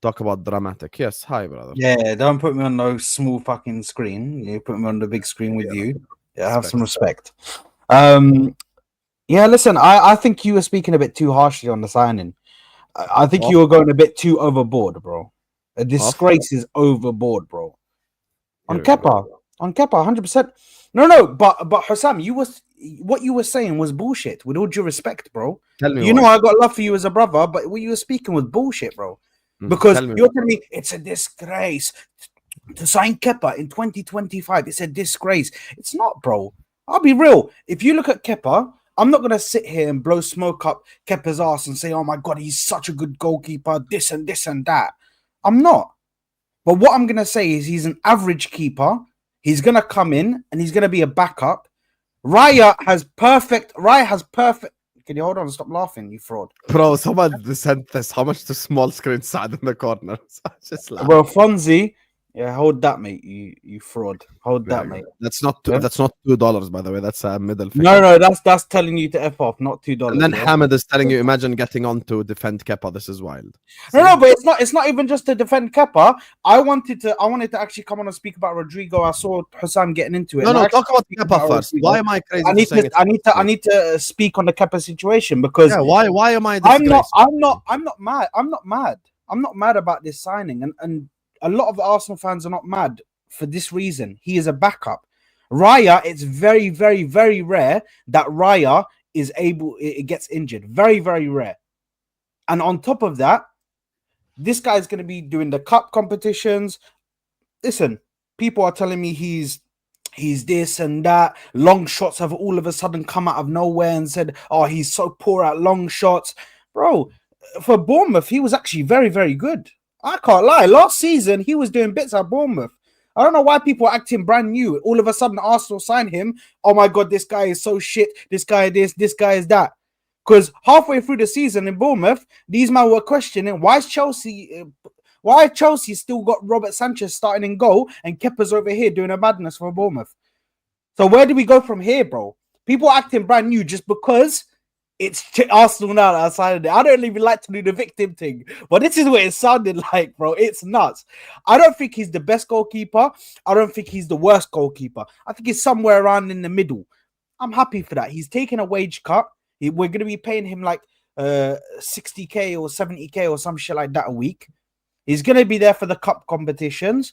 Talk about dramatic. Yes, hi, brother.
Yeah, don't put me on no small fucking screen. You put me on the big screen with you. Yeah, have some respect. Yeah, listen, I think you were speaking a bit too harshly on the signing. I think you were going a bit too overboard, bro. A disgrace is overboard, bro. On Kepa, 100%. No, but Hussam, what you were saying was bullshit. With all due respect, bro.
Tell me
you know I got love for you as a brother, but what you were speaking was bullshit, bro. Because you're telling me it's a disgrace to sign Kepa in 2025. It's a disgrace. It's not, bro. I'll be real. If you look at Kepa, I'm not going to sit here and blow smoke up Kepa's ass and say, oh my God, he's such a good goalkeeper, this and that. I'm not. But what I'm going to say is he's an average keeper. He's going to come in and he's going to be a backup. Raya has perfect. Can you hold on and stop laughing, you fraud?
Bro, someone sent this. How much the small screen Saad in the corner? Just laugh.
Bro, Fonzie. Yeah, hold that, mate. You fraud. Hold that, mate.
That's not $2, by the way. That's a middle finger.
No, that's telling you to F off, not $2.
And then Hamid is telling you, imagine getting on to defend Kepa. This is wild.
No, but it's not even just to defend Kepa. I wanted to actually come on and speak about Rodrygo. I saw Hussam getting into it.
No, talk about Kepa first. Rodrygo. Why am I crazy?
I need to speak on the Kepa situation because
why am I?
I'm not mad. I'm not mad about this signing, and a lot of Arsenal fans are not mad for this reason. He is a backup. Raya, it's very, very, very rare that Raya it gets injured. Very, very rare. And on top of that, this guy's going to be doing the cup competitions. Listen, people are telling me he's this and that. Long shots have all of a sudden come out of nowhere and said, oh, he's so poor at long shots. Bro, for Bournemouth, he was actually very, very good. I can't lie. Last season, he was doing bits at Bournemouth. I don't know why people are acting brand new. All of a sudden, Arsenal sign him. Oh my God, this guy is so shit. This guy this guy is that. Because halfway through the season in Bournemouth, these men were questioning why Chelsea still got Robert Sanchez starting in goal and Kepa's over here doing a madness for Bournemouth. So where do we go from here, bro? People are acting brand new just because it's Arsenal now outside of it. I don't even like to do the victim thing, but this is what it sounded like, bro. It's nuts. I don't think he's the best goalkeeper. I don't think he's the worst goalkeeper. I think he's somewhere around in the middle. I'm happy for that. He's taking a wage cut. We're going to be paying him like 60k or 70k or some shit like that a week. He's going to be there for the cup competitions.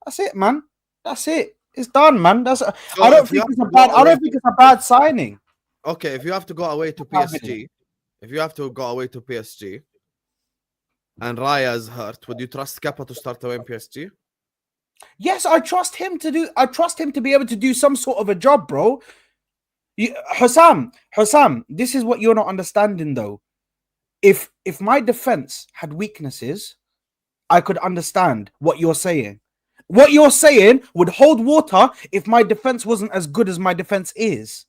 That's it, man. That's it. It's done, man. I don't think it's a bad signing.
Okay, if you have to go away to PSG, and Raya is hurt, would you trust Kepa to start away in PSG?
Yes, I trust him to be able to do some sort of a job, bro. Hussam, this is what you're not understanding though. If my defense had weaknesses, I could understand what you're saying. What you're saying would hold water if my defense wasn't as good as my defense is.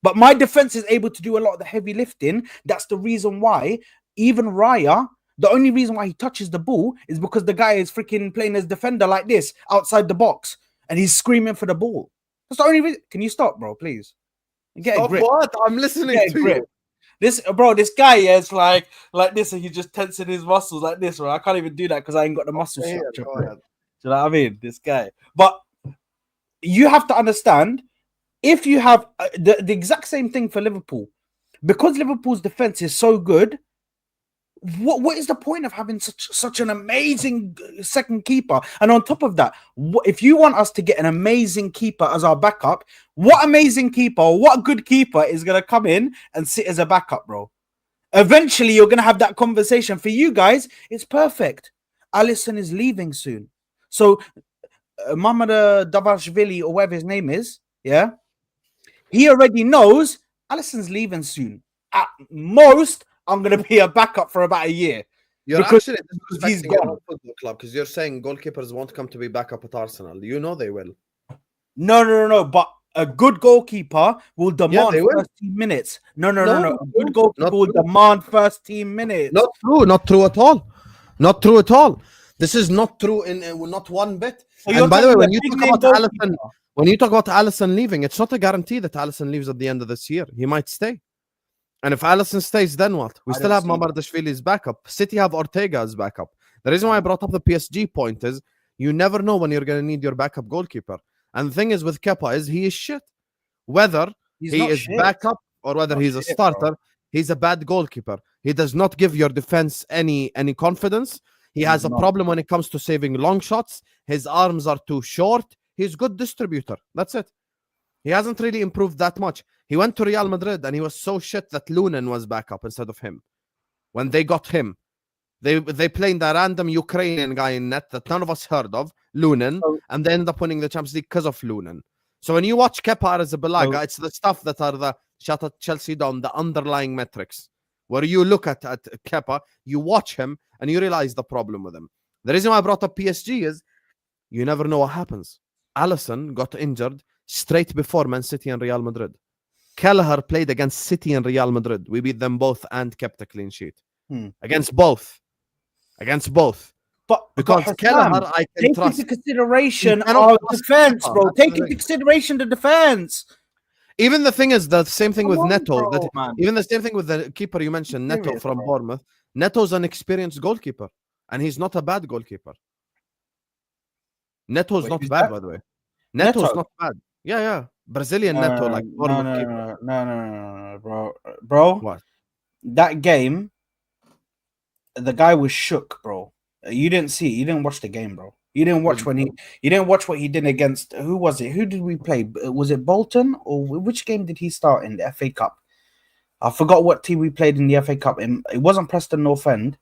But my defense is able to do a lot of the heavy lifting. That's the reason why even Raya, the only reason why he touches the ball is because the guy is freaking playing as defender like this outside the box and he's screaming for the ball. That's the only reason. Can you stop, bro, please? Get a grip.
What? I'm listening to you.
This guy, yeah, is like this, and he's just tensing his muscles like this, right? I can't even do that because I ain't got the muscle
Yeah,
structure.
go
for it.
ahead.
Do you know what I mean? This guy. But you have to understand, if you have the exact same thing for Liverpool, because Liverpool's defense is so good, what is the point of having such an amazing second keeper? And on top of that, if you want us to get an amazing keeper as our backup, what amazing keeper or what good keeper is going to come in and sit as a backup, bro? Eventually, you're going to have that conversation. For you guys, it's perfect. Alisson is leaving soon. So, Mamada Davashvili, or whatever his name is, yeah, he already knows Alisson's leaving soon. At most, I'm going to be a backup for about a year.
You're
Because
actually
he's
disrespecting your
gone.
own football club because you're saying goalkeepers won't come to be backup at Arsenal. You know they will.
No. But a good goalkeeper will demand
they will.
first team minutes. No.
No,
A good goalkeeper
not
will
true.
demand first team minutes.
Not true. Not true at all. Not true at all. This is not true in not one bit.
So you're
And by the way,
telling
when
me
you
a
talk
big-name
about Alisson,
goalkeeper-
when you talk about Alisson leaving, it's not a guarantee that Alisson leaves at the end of this year. He might stay. And if Alisson stays, then what? We
I
still
don't
have
see
Mamardashvili's backup. City have Ortega as backup. The reason why I brought up the PSG point is you never know when you're going to need your backup goalkeeper. And the thing is with Kepa is he is shit. Whether
He's
he
not
is
shit.
backup or whether
Not
he's a
shit, bro.
starter, he's a bad goalkeeper. He does not give your defense any confidence. He has a
not.
problem when it comes to saving long shots. His arms are too short. He's a good distributor. That's it. He hasn't really improved that much. He went to Real Madrid and he was so shit that Lunin was backup instead of him. When they got him, they played that random Ukrainian guy in net that none of us heard of, Lunin, and they end up winning the Champions League because of Lunin. So when you watch Kepa as a Balaga, it's the stuff that are the shut at Chelsea down, the underlying metrics. Where you look at Kepa, you watch him, and you realize the problem with him. The reason why I brought up PSG is you never know what happens. Alisson got injured straight before Man City and Real Madrid. Kelleher played against City and Real Madrid. We beat them both and kept a clean sheet. Against both.
But
Because
Hassan,
Kelleher, I can
take
trust.
into consideration
You cannot
our
trust
defense,
Kepa.
bro.
That's
Take
the
into
thing.
consideration the defense.
Even the thing is the same thing
Come
with
on,
Neto.
bro,
that
man.
even the same thing with the keeper you mentioned, Neto
Serious,
from
bro.
Bournemouth. Neto's an experienced goalkeeper, and he's not a bad goalkeeper. Neto's
Wait,
not
who's
bad,
that?
by the way. Neto's
Neto?
not bad. Yeah. Brazilian Neto, like Bournemouth keeper.
No, bro.
What?
That game, the guy was shook, bro. You didn't see it. You didn't watch the game, bro. You didn't watch you didn't watch what he did against, who was it? Who did we play? Was it Bolton, or which game did he start in the FA Cup? I forgot what team we played in the FA Cup. It wasn't Preston North End,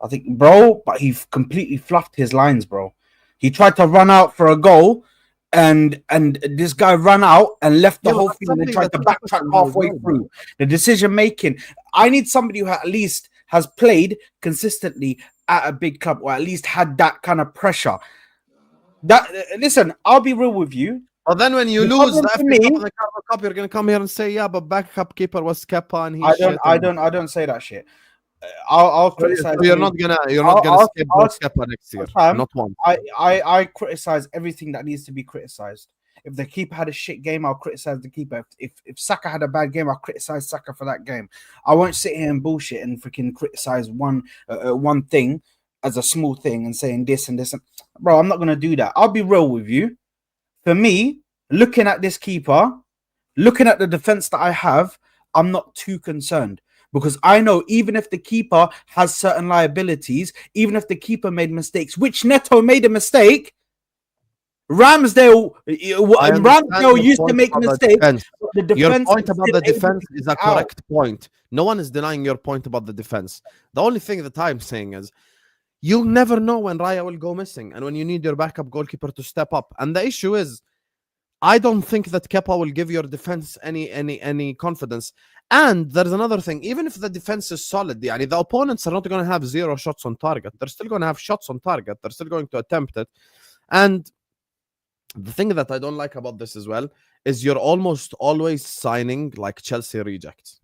I think, bro. But he completely fluffed his lines, bro. He tried to run out for a goal, and this guy ran out and left the whole field and tried to backtrack halfway through. The decision making. I need somebody who at least has played consistently at a big club, or at least had that kind of pressure. That listen, I'll be real with you.
Well, then when you
The
lose the
problem
FA
for me-
Cup and the Carabao Cup, you're gonna come here and say, "Yeah, but backup keeper was Kepa and he's shit."
I don't say that shit. I'll criticize.
So you're not gonna
I'll-
scapegoat Kepa next year.
Sam,
Not one.
I criticize everything that needs to be criticized. If the keeper had a shit game, I'll criticize the keeper. If Saka had a bad game, I'll criticize Saka for that game. I won't sit here and bullshit and freaking criticize one thing as a small thing and saying this and this. Bro, I'm not gonna do that. I'll be real with you. For me, looking at this keeper, looking at the defense that I have, I'm not too concerned. Because I know even if the keeper has certain liabilities, even if the keeper made mistakes, which Neto made a mistake, Ramsdale used to make mistakes.
Your point about the defense is a correct point. No one is denying your point about the defense. The only thing that I'm saying is you never know when Raya will go missing and when you need your backup goalkeeper to step up. And the issue is, I don't think that Kepa will give your defense any confidence. And there's another thing. Even if the defense is solid, the opponents are not going to have 0 shots on target. They're still going to have shots on target. They're still going to attempt it. And the thing that I don't like about this as well is you're almost always signing like Chelsea rejects.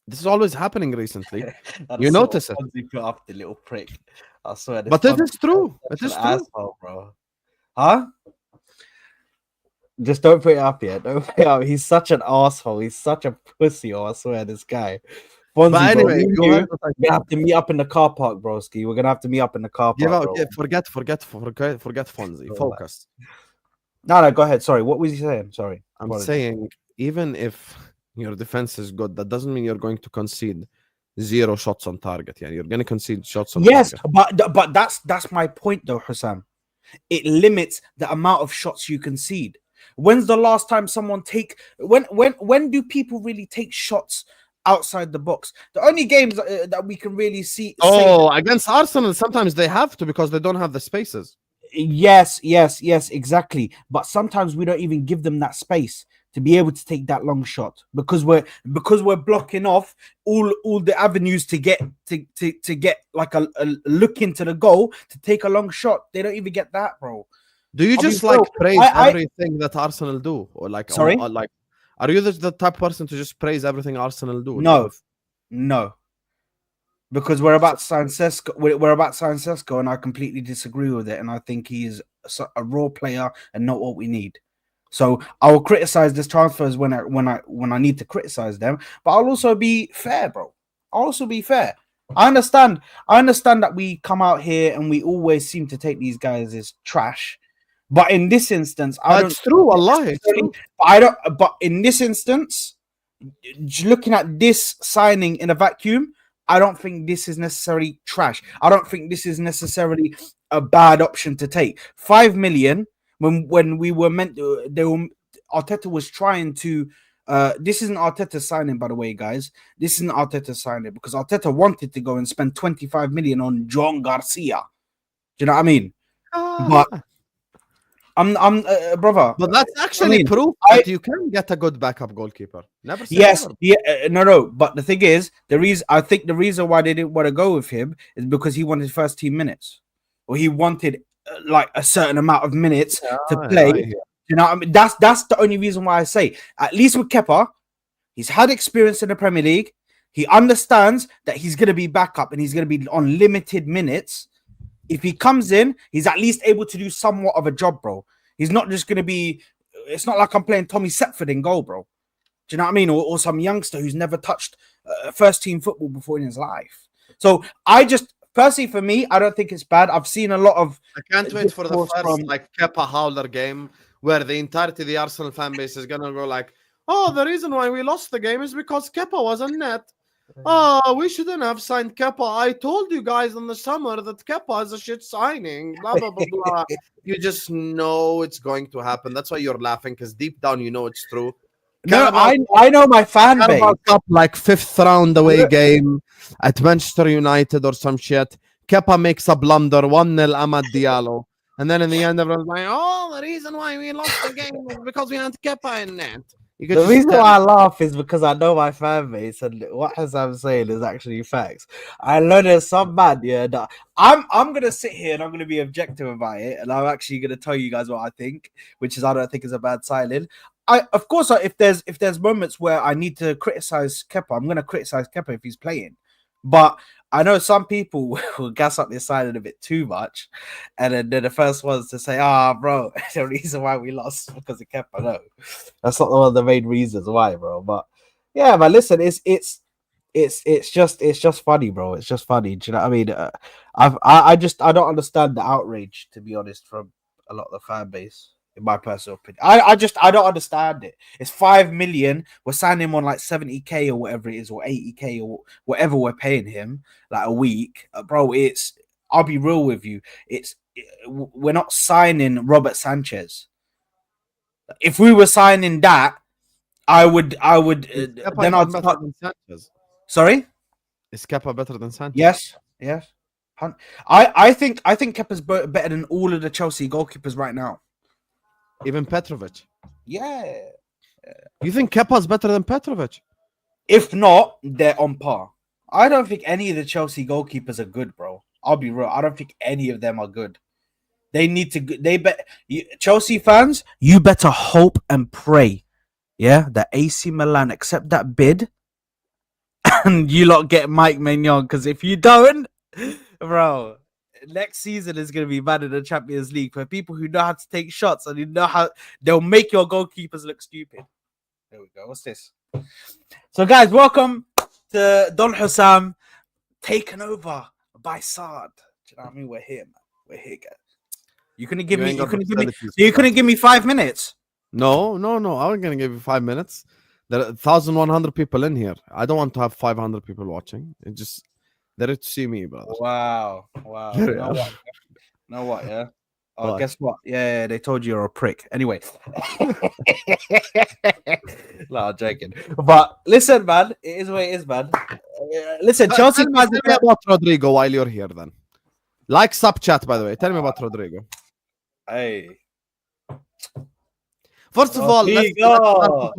This is always happening recently. You notice it.
Put up the little prick. I swear.
But it is true. It is true.
Asshole, bro. Huh? Just don't put it up yet. Don't put it up. He's such an asshole. He's such a pussy. I swear, this guy. Fonzie,
But
bro,
anyway,
me and
go
you,
ahead.
we're gonna have to meet up in the car park, broski. We're gonna have to meet up in the car
Give
park,
out.
bro.
Forget Fonzie. Focus.
No, go ahead. Sorry, what was he saying? Sorry.
I'm
Apologies.
saying even if your defense is good, that doesn't mean you're going to concede 0 shots on target. Yeah, you're going to concede shots on
Yes,
target.
but that's my point though, Hussam. It limits the amount of shots you concede. When's the last time someone when do people really take shots outside the box? The only games that we can really see.
Oh, against Arsenal, sometimes they have to because they don't have the spaces.
Yes, exactly. But sometimes we don't even give them that space to be able to take that long shot because we're blocking off all the avenues to get like a look into the goal to take a long shot. They don't even get that, bro.
Do you just praise everything that Arsenal do, or like
sorry?
Like, are you the type of person to just praise everything Arsenal do?
No. Because we're about to sign Sesko. We're about to sign Sesko, and I completely disagree with it. And I think he is a raw player and not what we need. So I will criticize this transfers when I need to criticize them, but I'll also be fair, bro. I'll also be fair. I understand that we come out here and we always seem to take these guys as trash. But in this instance,
it's true, Allah.
But in this instance, looking at this signing in a vacuum, I don't think this is necessarily trash. I don't think this is necessarily a bad option to take. 5 million when we were meant to, Arteta was trying to. This isn't Arteta signing, by the way, guys. This isn't Arteta signing because Arteta wanted to go and spend 25 million on John Garcia. Do you know what I mean? But I'm brother.
But that's actually proof that you can get a good backup goalkeeper. Never say
yes,
never.
no. But the thing is, I think the reason why they didn't want to go with him is because he wanted first team minutes, or he wanted like a certain amount of minutes to play. You know what I mean? That's the only reason why I say. At least with Kepa, he's had experience in the Premier League. He understands that he's going to be backup and he's going to be on limited minutes. If he comes in, he's at least able to do somewhat of a job, bro. He's not just going to be... It's not like I'm playing Tommy Setford in goal, bro. Do you know what I mean? Or some youngster who's never touched first-team football before in his life. So I just... Personally, for me, I don't think it's bad. I've seen a lot of...
I can't wait for the first Kepa Howler game where the entirety of the Arsenal fan base is going to go like, oh, the reason why we lost the game is because Kepa was in net. Oh, we shouldn't have signed Kepa. I told you guys in the summer that Kepa is a shit signing. Blah, blah, blah, blah. You just know it's going to happen. That's why you're laughing, because deep down you know it's true.
No, I know my fan base.
Cup, like 5th round away game at Manchester United or some shit. Kepa makes a blunder, 1-0 Amad Diallo. And then in the end, everyone's like, oh, the reason why we lost the game was because we had Kepa in net.
The reason why I laugh is because I know my fan base, and what I'm saying is actually facts. I know there's some man, that I'm gonna sit here and I'm gonna be objective about it, and I'm actually gonna tell you guys what I think, which is I don't think is a bad signing. Of course, if there's moments where I need to criticize Kepa, I'm gonna criticize Kepa if he's playing, but I know some people will gas up this signing a bit too much, and then they're the first ones to say, bro, the reason why we lost because of Kepa. No, that's not one of the main reasons why, bro. But yeah, but listen, it's just funny, bro. It's just funny. Do you know what I mean? I don't understand the outrage, to be honest, from a lot of the fan base. In my personal opinion, I don't understand it. It's 5 million. We're signing him on like 70k or whatever it is, or 80k or whatever we're paying him like a week, bro. I'll be real with you. We're not signing Robert Sanchez. If we were signing that, I would. Then I'd start... Sorry,
is Kepa better than Sanchez?
Yes. I think Kepa's better than all of the Chelsea goalkeepers right now.
Even Petrovic?
Yeah.
You think Kepa's better than Petrovic?
If not, they're on par. I don't think any of the Chelsea goalkeepers are good, bro. I'll be real. I don't think any of them are good. They need to... Chelsea fans, you better hope and pray, that AC Milan accept that bid and you lot get Mike Maignan, because if you don't, bro, next season is going to be bad in the Champions League for people who know how to take shots and you know how they'll make your goalkeepers look stupid. There we go. What's this? So, guys, welcome to Don Hussam taken over by Saad. Do you know what I mean? We're here, man. We're here, guys. You couldn't give me 5 minutes.
No. I wasn't gonna give you 5 minutes. There are 1,100 people in here. I don't want to have 500 people watching. It just they're to see me, brother.
Wow. You know what? Yeah. Oh, what? Guess what? Yeah, they told you you're a prick. Anyway. No, I'm joking. But listen, man, it is what it is, man. Listen, Chelsea fans.
Tell me about Rodrygo while you're here, then. Like sub chat, by the way. Tell me about Rodrygo.
Hey.
First of all, let's start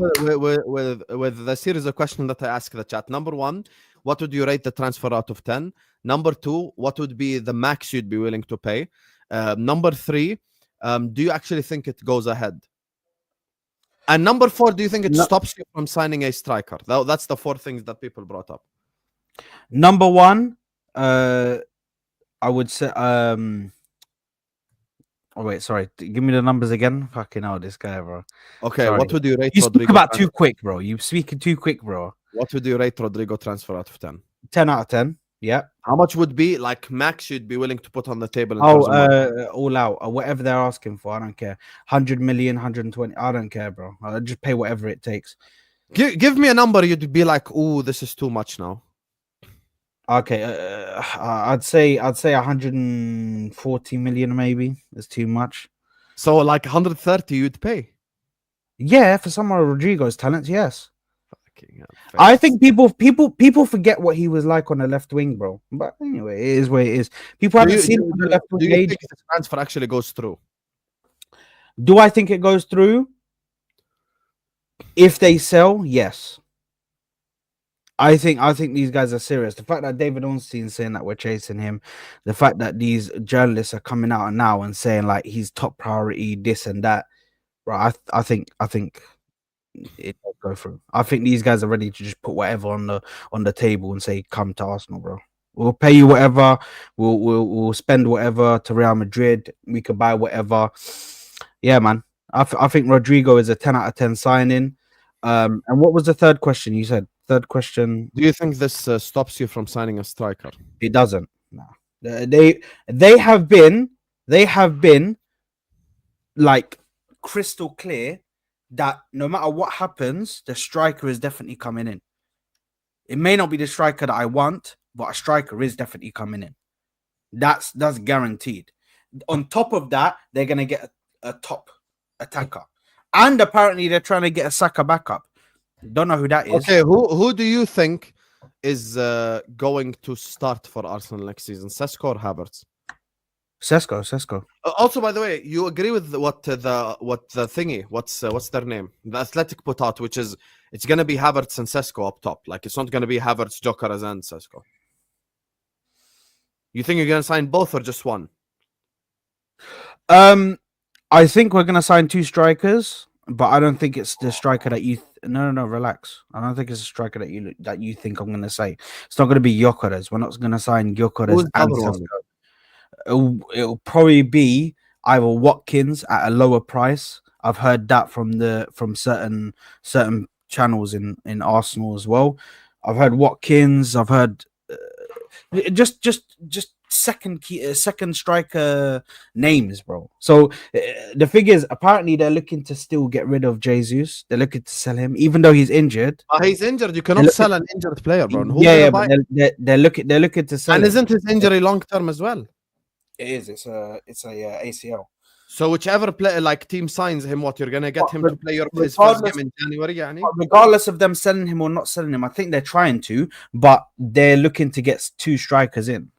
with the series of questions that I ask the chat. Number one, what would you rate the transfer out of 10? Number two, what would be the max you'd be willing to pay? Number three, do you actually think it goes ahead? And number four, do you think it stops you from signing a striker? That's the four things that people brought up.
Number one, I would say oh wait, sorry. Give me the numbers again. Fucking hell, this guy, bro.
Okay,
sorry.
What would you rate?
You speak about too quick, bro. You speaking too quick, bro.
What would you rate Rodrygo transfer out of 10?
10 out of 10. Yeah.
How much would be like max you'd be willing to put on the table?
All out, whatever they're asking for. I don't care. 100 million, 120. I don't care, bro. I'll just pay whatever it takes.
Give me a number. You'd be like, oh, this is too much now.
Okay, I'd say 140 million maybe. It's too much.
So like 130 you'd pay?
Yeah, for some of Rodrygo's talents, yes. I think people forget what he was like on the left wing, bro. But anyway, it is what it is. People haven't seen him on the left wing. Do you think
the transfer actually goes through?
Do I think it goes through? If they sell, yes. I think these guys are serious. The fact that David Ornstein's saying that we're chasing him, the fact that these journalists are coming out now and saying like he's top priority, this and that, right? I think it will go through. I think these guys are ready to just put whatever on the table and say, "Come to Arsenal, bro. We'll pay you whatever. We'll spend whatever to Real Madrid. We could buy whatever." Yeah, man. I think Rodrygo is a 10 out of 10 signing. And what was the third question you said? Third question.
Do you think this stops you from signing a striker?
It doesn't. No. They have been like crystal clear that no matter what happens, the striker is definitely coming in. It may not be the striker that I want, but a striker is definitely coming in. That's guaranteed. On top of that, they're gonna get a top attacker, and apparently they're trying to get a Saka backup. Don't know who that is.
Okay, who do you think is going to start for Arsenal next season? Sesko or Havertz?
Sesko.
Also, by the way, you agree with what's their name? The Athletic put out, which is it's gonna be Havertz and Sesko up top. Like it's not gonna be Havertz, Gyökeres, and Sesko. You think you're gonna sign both or just one?
I think we're gonna sign two strikers, but I don't think it's the striker that you. No, relax. I don't think it's a striker that you think I'm gonna say. It's not gonna be Gyökeres. We're not gonna sign Gyökeres and Sesko. It'll probably be either Watkins at a lower price. I've heard that from certain channels in Arsenal as well. I've heard Watkins. I've heard just second striker names, bro. So the thing is, apparently they're looking to still get rid of Jesus. They're looking to sell him, even though he's injured.
He's injured. You cannot sell an injured player, bro.
But they're looking to sell.
And isn't his injury long term as well?
It is. It's a ACL.
So whichever player, like team signs him, what you're gonna get him to play his first game in January, yani?
Regardless of them selling him or not selling him, I think they're trying to, but they're looking to get two strikers in,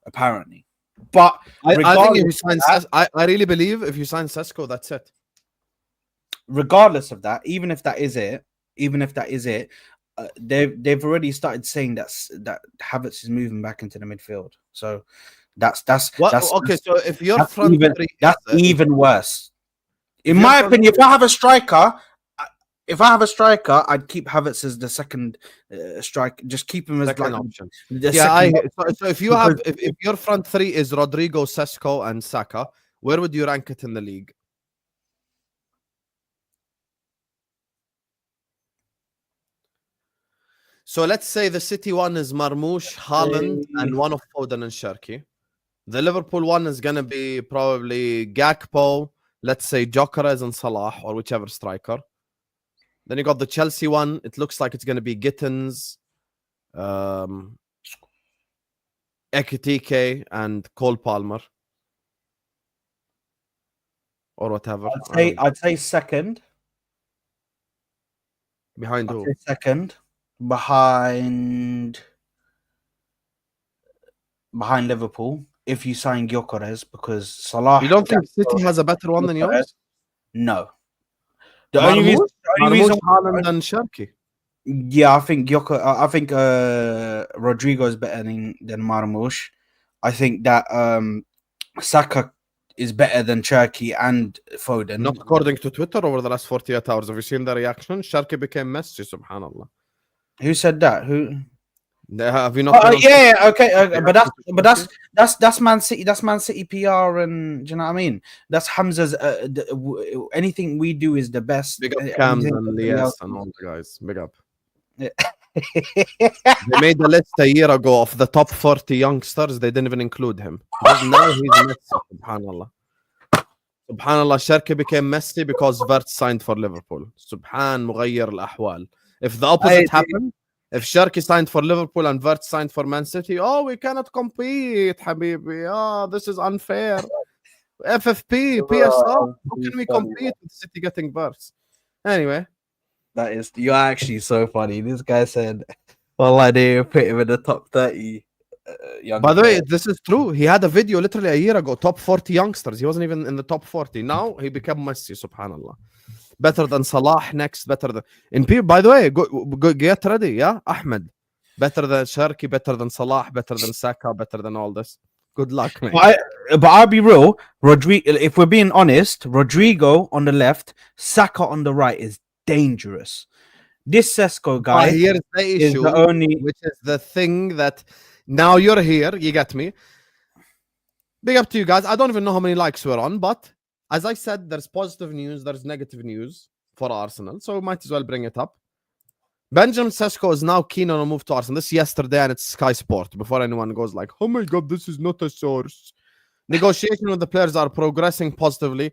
apparently. But
I think if you sign I really believe if you sign Sesko, that's it.
Regardless of that, even if that is it, they've already started saying that Havertz is moving back into the midfield. So. That's okay. So if you're that's even worse, in my opinion. If I have a striker, if I have a striker, I'd keep Havertz as the second striker. Just keep him as
Second
like
option.
the
Yeah,
second.
so if you have if your front three is Rodrygo, Sesko, and Saka, where would you rank it in the league? So let's say the City one is Marmoush, Haaland, and one of Foden and Sharky. The Liverpool one is gonna be probably Gakpo, let's say Gyökeres and Salah, or whichever striker. Then you got the Chelsea one. It looks like it's gonna be Gittins, Ekitike, and Cole Palmer, or whatever.
I'd say second.
Behind who?
Second behind Liverpool. If you sign Gyökeres, because Salah.
You don't think City has a better one than yours?
No. The only reason,
Haaland and Sharky.
yeah, I think Rodrygo is better than Marmoush. I think that Saka is better than Cherki and Foden.
Not according to Twitter over the last 48 hours. Have you seen the reaction? Sharky became Messi, subhanallah.
Who said that? Who?
Have you not?
Yeah, okay, but that's Man City. That's Man City PR, and do you know what I mean? That's Hamza's. Anything we do is the best.
Big up Cams and Lias and all the guys. Big up. Yeah. They made a list a year ago of the top 40 youngsters. They didn't even include him. Now he's Messi. Subhanallah. Subhanallah. Sharky became Messi because Wirtz signed for Liverpool. Subhan مغير الأحوال. If the opposite happened. If Sharky signed for Liverpool and Wirtz signed for Man City, we cannot compete, Habibi. This is unfair. FFP, PSL, how can we compete with City getting Wirtz? Anyway.
You're actually so funny. This guy said, well, I did put him in the top 30.
By the way, this is true. He had a video literally a year ago, top 40 youngsters. He wasn't even in the top 40. Now he became Messi, subhanallah. Better than Salah next, better than by the way, go get ready, yeah, Ahmed. Better than Sharky, better than Salah, better than Saka, better than all this. Good luck, mate.
But I'll be real, if we're being honest, Rodrygo on the left, Saka on the right is dangerous. This Sesko guy
here's the issue, which is the thing that now you're here, you get me. Big up to you guys. I don't even know how many likes we're on, but as I said, there's positive news, there's negative news for Arsenal, so we might as well bring it up. Benjamin Sesko is now keen on a move to Arsenal. This yesterday, and it's Sky Sport. Before anyone goes like, oh my God, this is not a source. Negotiation with the players are progressing positively.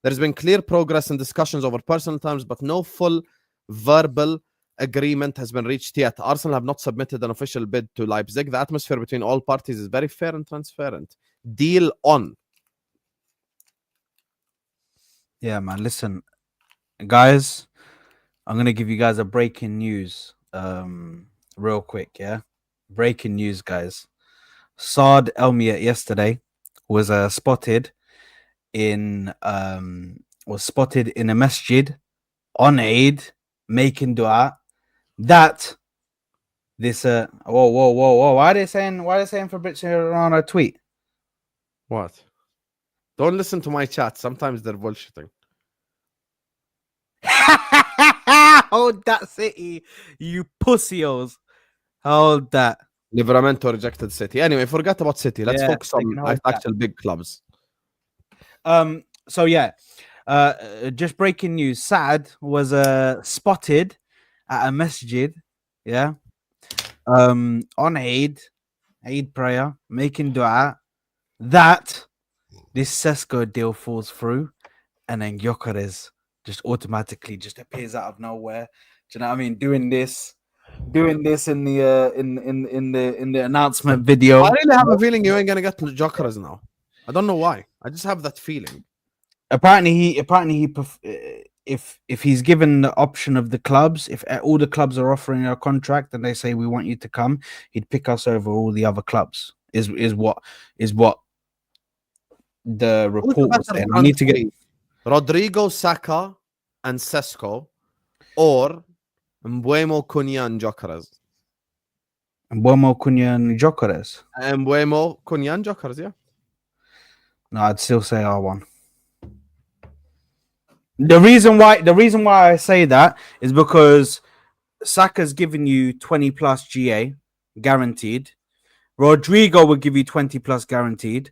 There's been clear progress in discussions over personal terms, but no full verbal agreement has been reached yet. Arsenal have not submitted an official bid to Leipzig. The atmosphere between all parties is very fair and transparent. Deal on.
Yeah, man. Listen, guys, I'm going to give you guys a breaking news real quick, yeah? Breaking news, guys. Saad Elmiat yesterday was spotted in a masjid on Eid making dua. That this whoa. Why are they saying Fabrizio Romano tweet?
What? Don't listen to my chat. Sometimes they're bullshitting.
Hold that, City, you pussios. Hold that.
Livramento rejected City. Anyway, forget about City. Let's focus on actual big clubs.
So yeah, just breaking news. Saad was spotted at a masjid, yeah, on Eid prayer, making dua. That this Sesko deal falls through, and then Gyökeres just automatically just appears out of nowhere. Do you know what I mean? Doing this in the in the announcement video.
I really have a feeling you ain't gonna get to Gyökeres now. I don't know why. I just have that feeling.
Apparently he if he's given the option of the clubs, if all the clubs are offering a contract and they say we want you to come, he'd pick us over all the other clubs. Is what the report was saying. I need to get
Rodrygo, Saka, and Sesko, or Mbeumo, Cunha, and Gyökeres.
Mbeumo, Cunha, and Gyökeres.
Mbeumo, Cunha, and Gyökeres, yeah.
No, I'd still say R1. The reason why I say that is because Saka's giving you 20 plus GA guaranteed. Rodrygo will give you 20 plus guaranteed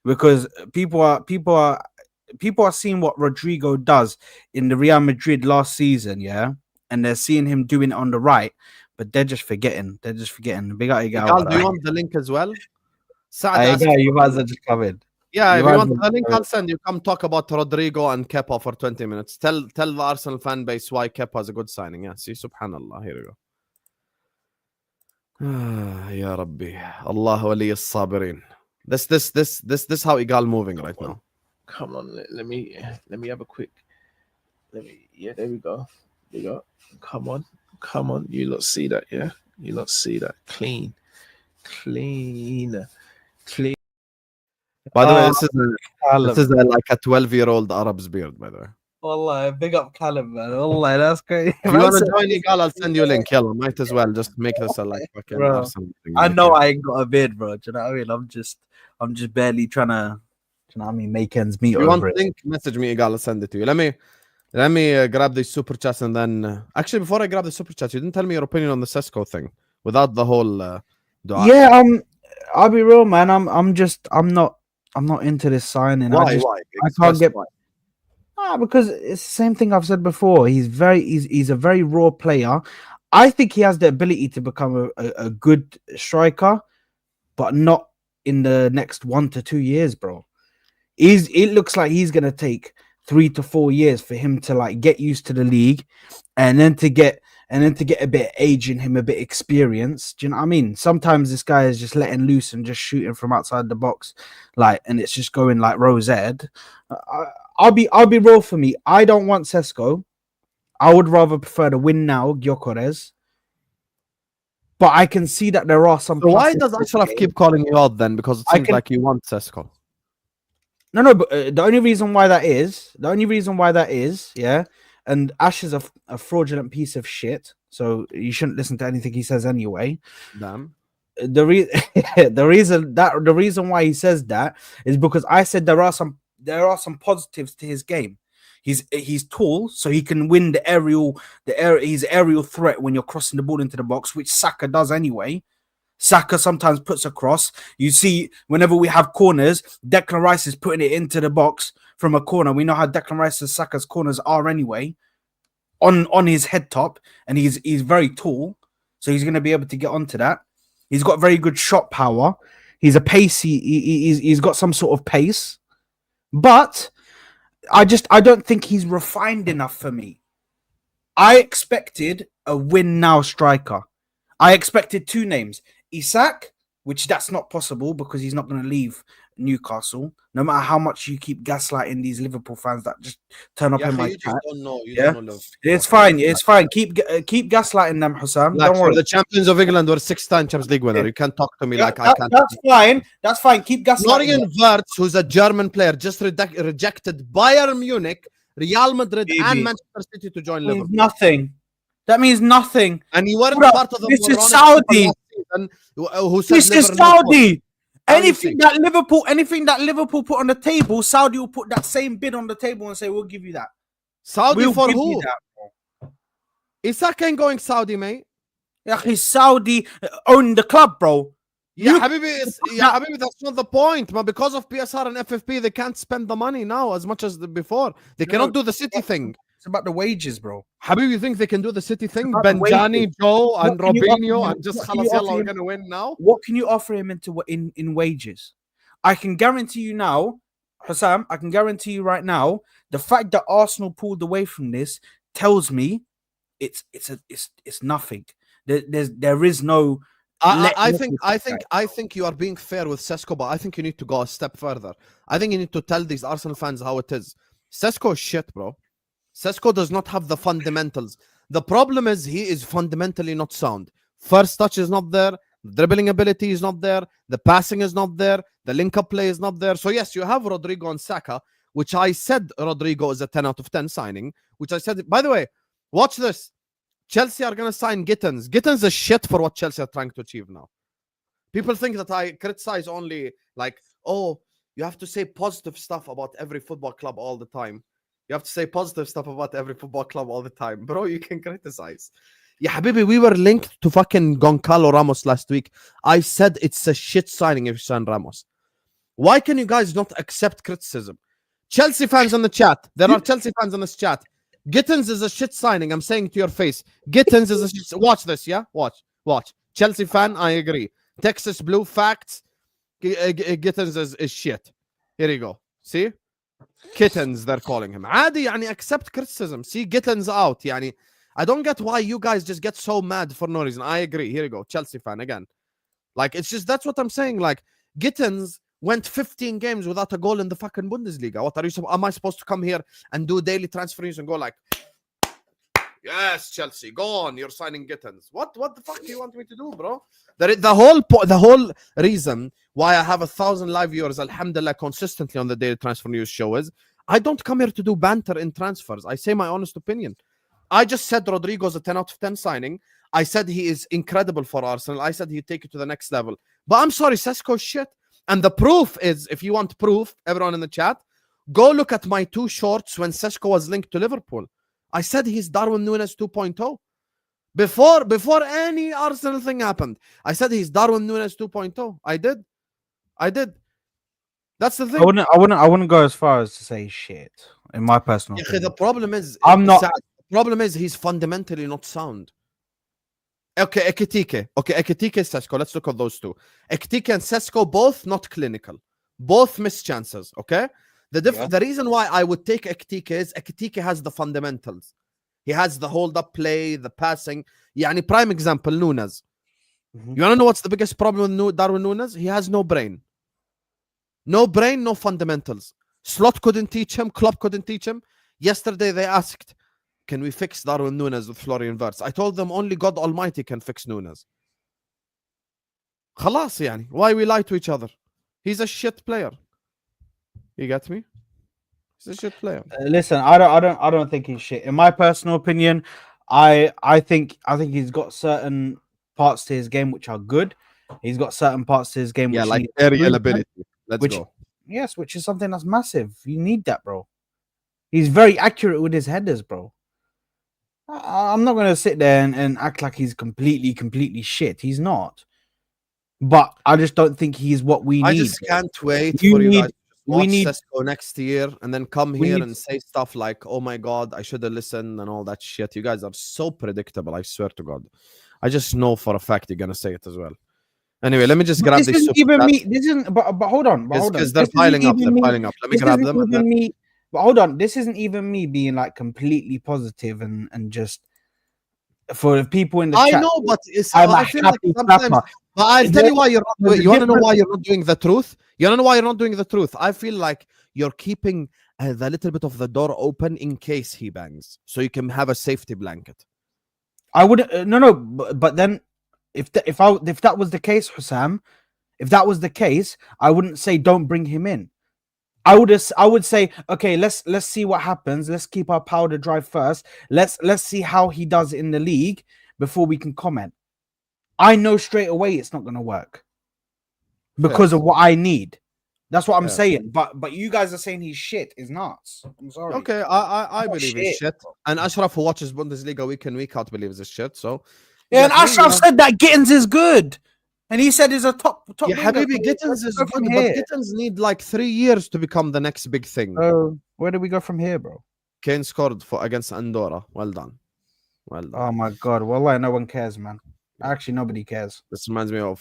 because people are seeing what Rodrygo does in the Real Madrid last season, yeah, and they're seeing him doing it on the right, but they're just forgetting. They're just forgetting. Big up Egal.
Egal, do you want the link as well? Saad
Hey,
asked
Egal, you
for
might
the
as well just come in.
Yeah,
You
if
might
you
as
want
well
the
just
link,
come in.
I'll send you. Come talk about Rodrygo and Kepa for 20 minutes. Tell the Arsenal fan base why Kepa is a good signing. Yeah, see, subhanallah. Here we go. Ya Rabbi. Allah wali as-sabirin. This how Egal moving right now.
Come on, let me have a quick. Yeah, there we go. There we go. Come on. You lot see that? Yeah, you lot see that? Clean.
By the way, this is like a 12-year-old Arab's beard, by the way.
Wallah, big up Callum, man. Wallah, that's great.
If you want to join Egal, I'll send you a link. Yalla, might as well just make this a like fucking
Bro,
Arsenal thing.
I know I ain't got a beard, bro. Do you know what I mean? I'm just barely trying to, you know what I mean, make ends meet
If you want
over
the
it.
link, message me, Egal. I'll send it to you. Let me grab the super chats and then actually before I grab the super chats, you didn't tell me your opinion on the Sesko thing without the whole dua.
Yeah, I'll be real, man. I'm not into this signing.
Why?
I can't get
why.
because it's the same thing I've said before. He's a very raw player. I think he has the ability to become a good striker, but not in the next 1 to 2 years, bro. It looks like he's gonna take 3 to 4 years for him to like get used to the league, and then to get a bit of age in him, a bit of experience. Do you know what I mean? Sometimes this guy is just letting loose and just shooting from outside the box, like, and it's just going like Rose Ed. I'll be real for me. I don't want Sesko. I would rather prefer to win now, Gyökeres. But I can see that there are some.
So why
pluses
does
to this
Ashraf
game.
keep calling you out then? Because it
I
seems
can-
like you want Sesko.
No, but the only reason why that is, yeah, and Ash is a fraudulent piece of shit, so you shouldn't listen to anything he says anyway.
Damn.
The reason why he says that is because I said there are some positives to his game. He's tall, so he can win he's aerial threat when you're crossing the ball into the box, which Saka does anyway. Saka sometimes puts a cross. You see, whenever we have corners, Declan Rice is putting it into the box from a corner. We know how Declan Rice and Saka's corners are anyway, on his head top, and he's very tall, so he's going to be able to get onto that. He's got very good shot power. He's a pacey. He's got some sort of pace, but I don't think he's refined enough for me. I expected a win now striker. I expected two names. Isak, which that's not possible because he's not going to leave Newcastle. No matter how much you keep gaslighting these Liverpool fans that just turn up in my
you just
chat.
don't know. You
Yeah?
don't know.
It's fine. It's fine. Keep gaslighting them, Hussam.
Like,
Don't worry.
the champions of England were 6-time Champions League winner. You can't talk to me like I can't.
That's fine. That's fine. Keep gaslighting
Florian
them.
Wirtz, who's a German player, just rejected Bayern Munich, Real Madrid,
Baby.
and Manchester City to join
That means
Liverpool.
nothing. That means nothing.
And you weren't
Bro,
part of the
this is
moronic
Saudi.
people last season who said
This is
Liverpool no goal.
Saudi.
How you
Anything
think?
that Liverpool put on the table, Saudi will put that same bid on the table and say, "We'll give you that."
Saudi
We'll
for
give
who?
you that.
Isak ain't going Saudi, mate.
Yeah, he's Saudi own the club, bro.
Yeah, Habibi, that's not the point. But because of PSR and FFP, they can't spend the money now as much as before. They cannot do the City thing.
It's about the wages, bro.
Habibi, you think they can do the City thing?
about the
Benjani,
wages.
Joe, and
What can you offer
Robinho,
him?
and just
What can you
Khalas,
offer
yalla, we're
him?
going to win now.
What can you offer him in wages? I can guarantee you now, Hussam. I can guarantee you right now, the fact that Arsenal pulled away from this tells me it's nothing. There is no.
I think you are being fair with Sesko, but I think you need to go a step further. I think you need to tell these Arsenal fans how it is. Sesko is shit, bro. Sesko does not have the fundamentals. The problem is he is fundamentally not sound. First touch is not there. The dribbling ability is not there. The passing is not there. The link-up play is not there. So yes, you have Rodrygo and Saka, which I said Rodrygo is a 10 out of 10 signing, which I said, by the way, watch this. Chelsea are going to sign Gittins. Gittins is shit for what Chelsea are trying to achieve now. People think that I criticize only like, oh, you have to say positive stuff about every football club all the time. You have to say positive stuff about every football club all the time. Bro, you can criticize. Yeah, Habibi, we were linked to fucking Goncalo Ramos last week. I said it's a shit signing if you sign Ramos. Why can you guys not accept criticism? Chelsea fans on the chat. There are Chelsea fans on this chat. Gittins is a shit signing. I'm saying it to your face. Gittins is a shit. Watch this, yeah? Watch. Chelsea fan, I agree. Texas Blue, facts. Gittins is shit. Here you go. See? Kittens, they're calling him. عادي يعني accept criticism. See, Gittins out. يعني I don't get why you guys just get so mad for no reason. I agree. Here you go. Chelsea fan again. Like, it's just, that's what I'm saying. Like, Gittins went 15 games without a goal in the fucking Bundesliga. What are you? Am I supposed to come here and do daily transfer news and go like, yes, Chelsea, go on, you're signing Gittins? What the fuck do you want me to do, bro? The whole reason why I have 1,000 live viewers, alhamdulillah, consistently on the daily transfer news show is I don't come here to do banter in transfers. I say my honest opinion. I just said Rodrygo's a 10 out of 10 signing. I said he is incredible for Arsenal. I said he'd take it to the next level. But I'm sorry, Sesko's shit. And the proof is, if you want proof, everyone in the chat, go look at my 2 shorts when Sesko was linked to Liverpool. I said he's Darwin Núñez 2.0. Before any Arsenal thing happened, I said he's Darwin Núñez 2.0. I did. That's the thing.
I wouldn't go as far as to say shit, in my personal opinion.
The problem is,
the
problem is he's fundamentally not sound. Okay, Ekitike, Sesko. Let's look at those two. Ekitike and Sesko, both not clinical. Both missed chances, okay? The reason why I would take Ekitike is Ekitike has the fundamentals. He has the hold-up play, the passing. Yani, prime example, Núñez.
Mm-hmm.
You want to know what's the biggest problem with Darwin Núñez? He has no brain. No brain, no fundamentals. Slot couldn't teach him. Klopp couldn't teach him. Yesterday they asked, can we fix Darwin Núñez with Florian Wirtz? I told them only God Almighty can fix Núñez. خلاص يعني. Why we lie to each other? He's a shit player. You get me? He's a shit player.
Listen, I don't think he's shit. In my personal opinion, I think he's got certain parts to his game which are good. He's got certain parts to his game which
like aerial ability. Let's go.
Yes, which is something that's massive. You need that, bro. He's very accurate with his headers, bro. I'm not going to sit there and act like he's completely shit. He's not. But I just don't think he's what we need.
I just can't wait for you guys to watch Sesko next year and then come here and say stuff like, oh my God, I should have listened and all that shit. You guys are so predictable, I swear to God. I just know for a fact you're going to say it as well. Anyway, let me just grab this.
But hold on.
Because they're piling up. Let me grab them.
But hold on, this isn't even me being like completely positive and just for people in the chat.
I know, but I feel like sometimes. But I'll tell you why you're not doing. You want to know why you're not doing the truth? You want to know why you're not doing the truth? I feel like you're keeping the little bit of the door open in case he bangs, so you can have a safety blanket.
I would no, but then if that was the case, Hussam, if that was the case, I wouldn't say don't bring him in. I would say, okay, let's see what happens. Let's keep our powder dry first. Let's see how he does in the league before we can comment. I know straight away it's not going to work because of what I need. That's what I'm saying. But you guys are saying he's shit. Is nuts. I'm sorry.
Okay, I believe he's shit. And Ashraf, who watches Bundesliga week in week out, believes he's shit. So
yeah, and Ashraf said that Gittins is good. And he said he's a top.
Yeah, Habibi, Gittins is good, but Gittins need like 3 years to become the next big thing.
Where do we go from here, bro?
Kane scored against Andorra. Well done.
Oh my God. Well, no one cares, man. Actually, nobody cares.
This reminds me of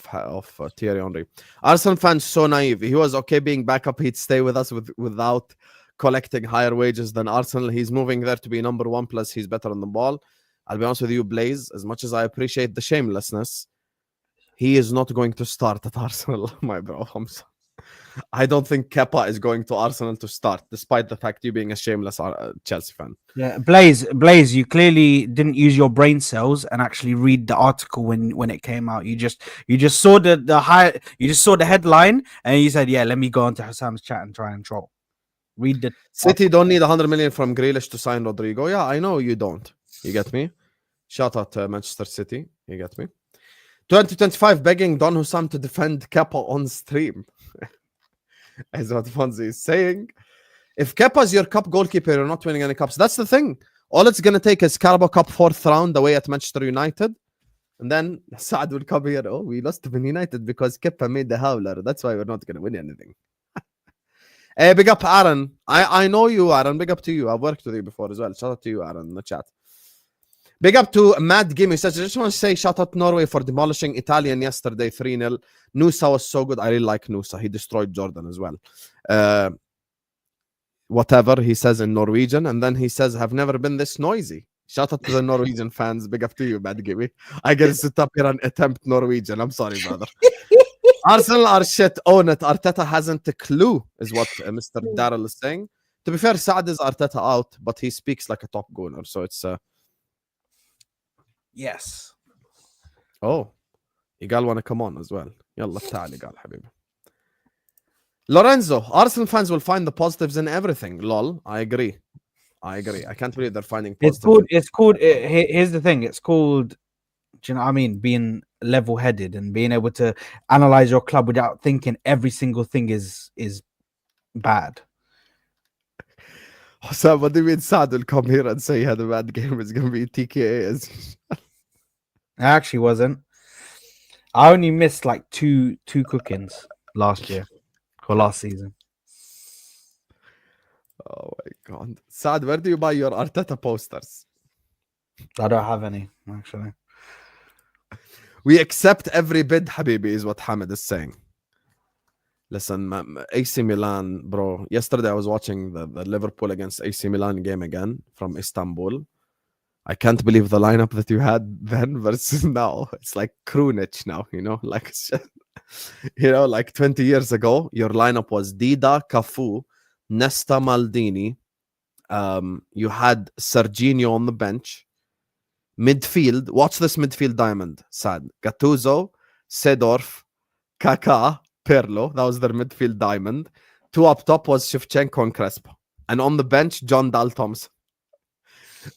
Thierry Henry. Arsenal fans so naive. He was okay being backup. He'd stay with us without collecting higher wages than Arsenal. He's moving there to be number 1. Plus, he's better on the ball. I'll be honest with you, Blaze. As much as I appreciate the shamelessness, he is not going to start at Arsenal, my bro. I don't think Kepa is going to Arsenal to start, despite the fact you being a shameless Chelsea fan.
Yeah, Blaze, you clearly didn't use your brain cells and actually read the article when it came out. You just saw the headline and you said, yeah, let me go onto Hassam's chat and try and troll. Read the
City don't need 100 million from Grealish to sign Rodrygo. Yeah, I know you don't. You get me? Shout out to Manchester City. You get me? 2025 begging Don Hussam to defend Kepa on stream. As what Fonzie is saying. If Kepa's your cup goalkeeper, you're not winning any cups. That's the thing. All it's going to take is Carabao Cup 4th round away at Manchester United. And then Saad will come here. Oh, we lost to Man United because Kepa made the howler. That's why we're not going to win anything. Hey, big up Aaron. I know you, Aaron. Big up to you. I've worked with you before as well. Shout out to you, Aaron, in the chat. Big up to Mad Game. He says, I just want to say shout out Norway for demolishing Italian yesterday 3-0. Nusa was so good. I really like Nusa. He destroyed Jordan as well. Whatever he says in Norwegian. And then he says, have never been this noisy. Shout out to the Norwegian fans. Big up to you, Mad Game. I get to sit up here and attempt Norwegian. I'm sorry, brother. Arsenal are shit. Own it. Arteta hasn't a clue, is what Mr. Darrell is saying. To be fair, Saad is Arteta out, but he speaks like a top gunner. So it's...
Yes.
Oh, Egal want to come on as well. Yalla, تعال Egal, حبيبي. Lorenzo, Arsenal fans will find the positives in everything. Lol, I agree. I can't believe they're finding positives.
It's called. Here's the thing. It's called. Do you know what I mean? Being level-headed and being able to analyze your club without thinking every single thing is bad.
So what do you mean Saad will come here and say he had a bad game? It's going to be TKA.
I actually wasn't. I only missed like two cookings last year or last season.
Oh my god. Saad, where do you buy your Arteta posters?
I don't have any, actually.
We accept every bid, Habibi, is what Hamid is saying. Listen, AC Milan, bro. Yesterday I was watching the Liverpool against AC Milan game again from Istanbul. I can't believe the lineup that you had then versus now. It's like Krunic now, you know? Like, you know, like 20 years ago, your lineup was Dida, Cafu, Nesta, Maldini. You had Serginho on the bench. Midfield, watch this midfield diamond, Sad. Gattuso, Seedorf, Kaká, Pirlo. That was their midfield diamond. Two up top was Shevchenko and Crespo. And on the bench, John Dal Thompson.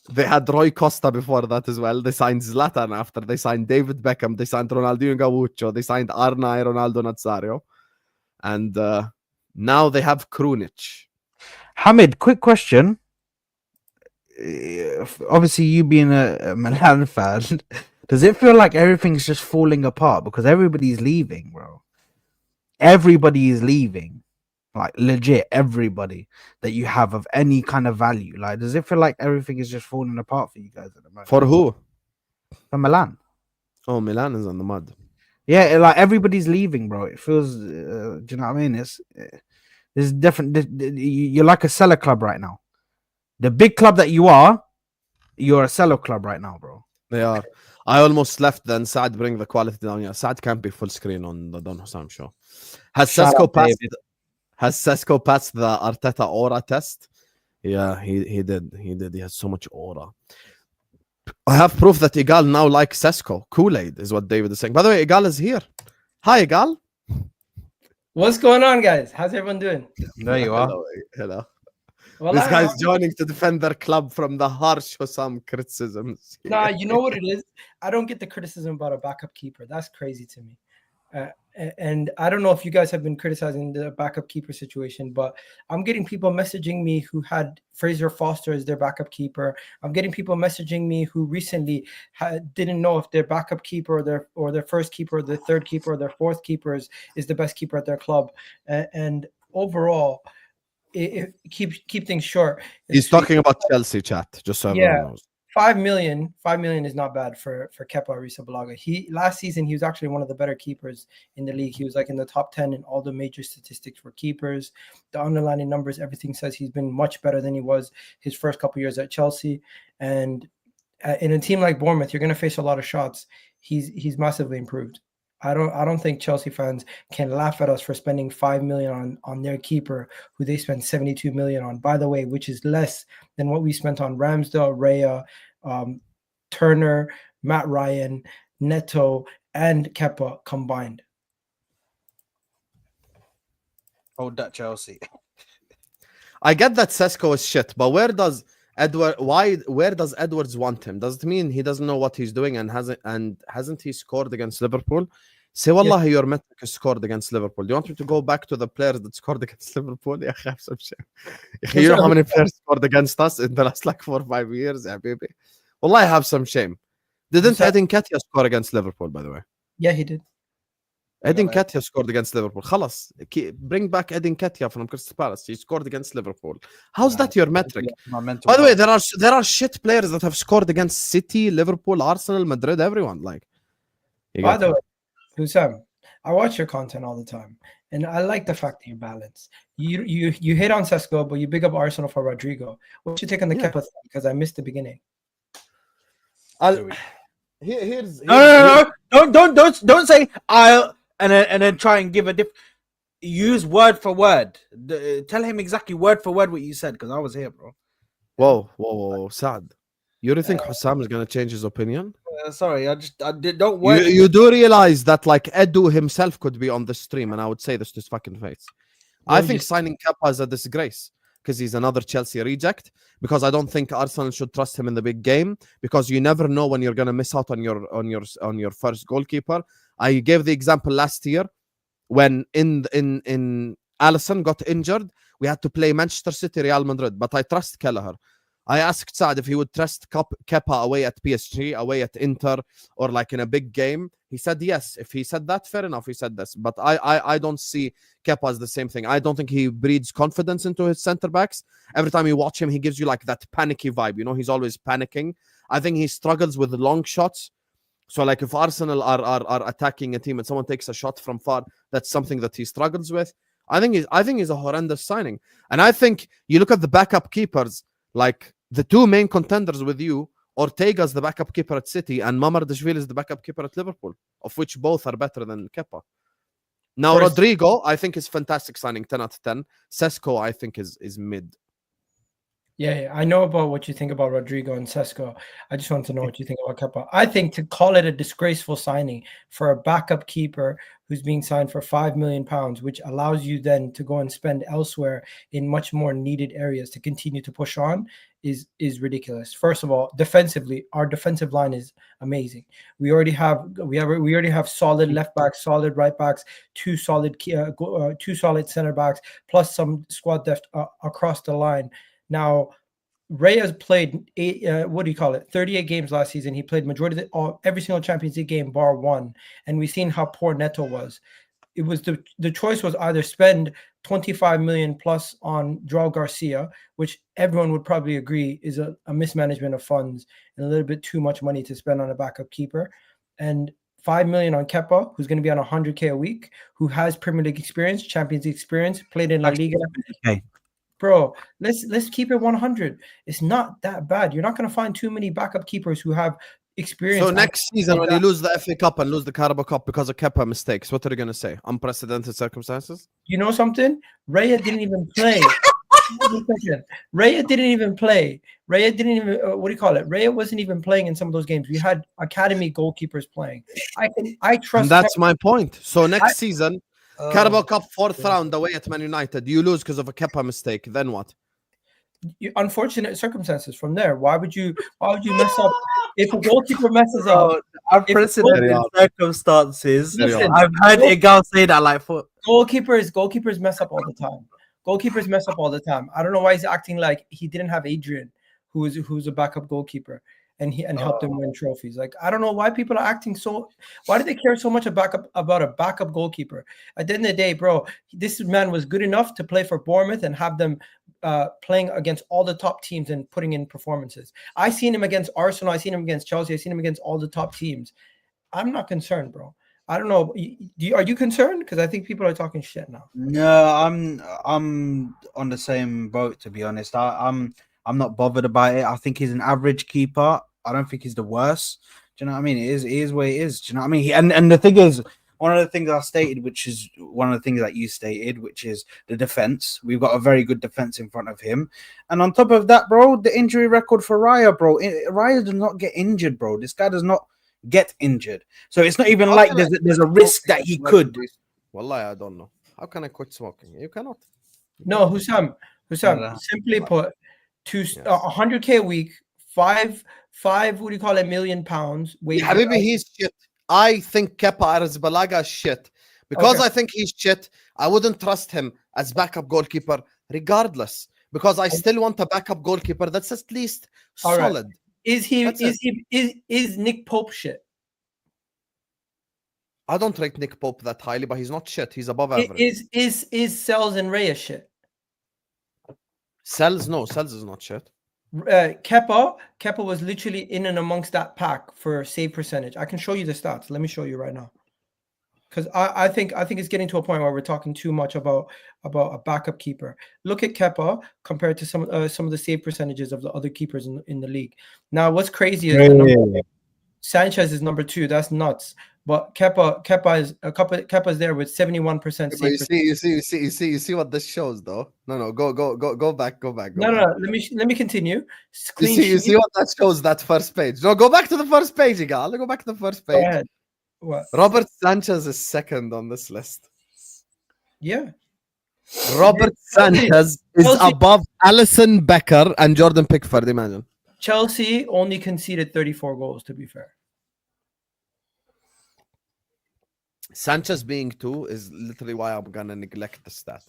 They had Roy Costa before that as well. They signed Zlatan after. They signed David Beckham. They signed Ronaldinho Gaucho. They signed Arnai, Ronaldo Nazario. And now they have Krunic.
Hamid, quick question. Obviously, you being a Milan fan, does it feel like everything's just falling apart because everybody's leaving, bro? Everybody is leaving. Like, legit, everybody that you have of any kind of value. Like, does it feel like everything is just falling apart for you guys at the moment?
For who?
For Milan.
Oh, Milan is on the mud.
Yeah, like everybody's leaving, bro. It feels, do you know what I mean? It's different. You're like a seller club right now. The big club that you are, you're a seller club right now, bro.
They are. I almost left then. Saad bring the quality down. Yeah, Saad can't be full screen on the Don Hussam show. Has Sesko passed the Arteta aura test? Yeah, he did. He has so much aura. I have proof that Egal now likes Sesko. Kool-Aid is what David is saying. By the way, Egal is here. Hi, Egal.
What's going on, guys? How's everyone doing?
There you are.
Hello.
Well,
This guy's joining to defend their club from the harsh Hussam criticisms.
Nah, you know what it is? I don't get the criticism about a backup keeper. That's crazy to me. And I don't know if you guys have been criticizing the backup keeper situation, but I'm getting people messaging me who had Fraser Foster as their backup keeper. I'm getting people messaging me who recently didn't know if their backup keeper or their first keeper, or their third keeper, or their fourth keeper is the best keeper at their club. And overall, keep things short.
He's talking about Chelsea, chat. Just so everyone knows.
5 million is not bad for Kepa Arrizabalaga. Last season he was actually one of the better keepers in the league. He was like in the top 10 in all the major statistics for keepers. The underlying numbers, everything says he's been much better than he was his first couple years at Chelsea. And in a team like Bournemouth, you're going to face a lot of shots. He's massively improved. I don't think Chelsea fans can laugh at us for spending 5 million on their keeper, who they spent 72 million on, by the way, which is less than what we spent on Ramsdale, Raya, Turner, Matt Ryan, Neto, and Kepa combined.
Oh, that Chelsea.
I get that Sesko is shit, but where does Edwards want him? Does it mean he doesn't know what he's doing and hasn't he scored against Liverpool? Say wallahi your metric scored against Liverpool. Do you want me to go back to the players that scored against Liverpool? Yeah, have some shame. You know how many players scored against us in the last like 4 or 5 years, yeah, baby. Wallahi, have some shame. Didn't Edin Ketia score against Liverpool, by the way?
Yeah, he did.
Edin Ketia scored against Liverpool. خلاص. Bring back Edin Ketia from Crystal Palace. He scored against Liverpool. How's that your metric? By the way, there are shit players that have scored against City, Liverpool, Arsenal, Madrid, everyone. Like,
by the way, Hussam, I watch your content all the time, and I like the fact that you balance. You hit on Sesko, but you big up Arsenal for Rodrygo. What's your take on the Kepa thing? Because I missed the beginning.
Here's
No. Don't say I'll and then try and give a different. Use word for word. Tell him exactly word for word what you said, because I was here, bro.
Whoa, Saad. You really think Hussam is gonna change his opinion?
Sorry, don't word.
You do realize that like Edu himself could be on the stream, and I would say this to his fucking face. I think signing Kepa is a disgrace because he's another Chelsea reject. Because I don't think Arsenal should trust him in the big game, because you never know when you're gonna miss out on your first goalkeeper. I gave the example last year when in Alisson got injured, we had to play Manchester City, Real Madrid, but I trust Kelleher. I asked Saad if he would trust Kepa away at PSG, away at Inter, or like in a big game. He said yes. If he said that, fair enough. He said this. But I don't see Kepa as the same thing. I don't think he breeds confidence into his center backs. Every time you watch him, he gives you like that panicky vibe. You know, he's always panicking. I think he struggles with long shots. So like if Arsenal are attacking a team and someone takes a shot from far, that's something that he struggles with. I think he's a horrendous signing. And I think you look at the backup keepers, like the two main contenders with you, Ortega's the backup keeper at City and Mamardashvili is the backup keeper at Liverpool, of which both are better than Kepa. Now, Rodrygo, I think is fantastic signing, 10 out of 10. Sesko, I think is mid.
Yeah, I know about what you think about Rodrygo and Sesko. I just want to know what you think about Kepa. I think to call it a disgraceful signing for a backup keeper who's being signed for £5 million, which allows you then to go and spend elsewhere in much more needed areas to continue to push on, is ridiculous. First of all, defensively, our defensive line is amazing. We already have solid left backs, solid right backs, two solid center backs, plus some squad depth across the line. Now, Reyes played 38 games last season. He played majority of every single Champions League game bar one, and we've seen how poor Neto was. It was the choice was either spend 25 million plus on Joao Garcia, which everyone would probably agree is a mismanagement of funds and a little bit too much money to spend on a backup keeper, and 5 million on Kepa, who's going to be on 100K a week, who has Premier League experience, Champions League experience, played in La Liga.
Okay.
Bro, let's keep it 100. It's not that bad. You're not going to find too many backup keepers who have experience.
So next season, when you lose the FA Cup and lose the Carabao Cup because of Kepa mistakes, what are you going to say? Unprecedented circumstances?
You know something? Raya didn't even play. Raya didn't even play. Raya didn't even, what do you call it? Raya wasn't even playing in some of those games. We had academy goalkeepers playing. I trust.
And that's my point. So next season, Carabao Cup 4th round away at Man United. You lose because of a Kepa mistake. Then what?
Unfortunate circumstances from there. Why would you mess up if a goalkeeper messes up?
Unprecedented circumstances. Listen, I've heard Egal say that like for
goalkeepers mess up all the time. Goalkeepers mess up all the time. I don't know why he's acting like he didn't have Adrian, who's a backup goalkeeper, and helped him win trophies. Like, I don't know why people are acting so. Why do they care so much about a backup goalkeeper? At the end of the day, bro, this man was good enough to play for Bournemouth and have them playing against all the top teams and putting in performances. I seen him against Arsenal. I seen him against Chelsea. I seen him against all the top teams. I'm not concerned, bro. I don't know. Are you concerned? Because I think people are talking shit now.
No, I'm on the same boat, to be honest. I'm not bothered about it. I think he's an average keeper. I don't think he's the worst. Do you know what I mean? It is what it is. Do you know what I mean? And the thing is, one of the things I stated, which is one of the things that you stated, which is the defense. We've got a very good defense in front of him. And on top of that, bro, the injury record for Raya, bro. Raya does not get injured, bro. This guy does not get injured. So it's not even like there's a risk that he could.
Wallahi, I don't know. How can I quit smoking? You cannot.
No, Hussam, simply put, 100K a week, five, what do you call it, £1 million?
Habibi, he's shit. I think Kepa Arrizabalaga is shit. Because
Okay.
I think he's shit, I wouldn't trust him as backup goalkeeper regardless. Because I still want a backup goalkeeper that's at least
All right.
solid.
Is he
That's
is he is Nick Pope shit?
I don't rate Nick Pope that highly, but he's not shit. He's above average.
Is Sells and Reyes shit?
Sells is not shit.
Kepa was literally in and amongst that pack for save percentage. I can show you the stats. Let me show you right now. Because I think it's getting to a point where we're talking too much about a backup keeper. Look at Kepa compared to some of the save percentages of the other keepers in the league. Now, what's crazy is Sanchez is number 2. That's nuts. But Kepa's there with 71% save.
You see what this shows though. No, go back.
No. Let me continue.
You see what that shows, that first page. No, go back to the first page, Egal. Go back to the first
Go
page.
ahead. What?
Robert Sanchez is second on this list.
Yeah.
Robert Sanchez is
Chelsea-
above Alisson Becker and Jordan Pickford, imagine.
Chelsea only conceded 34 goals, to be fair.
Sanchez being 2 is literally why I'm gonna neglect the stat.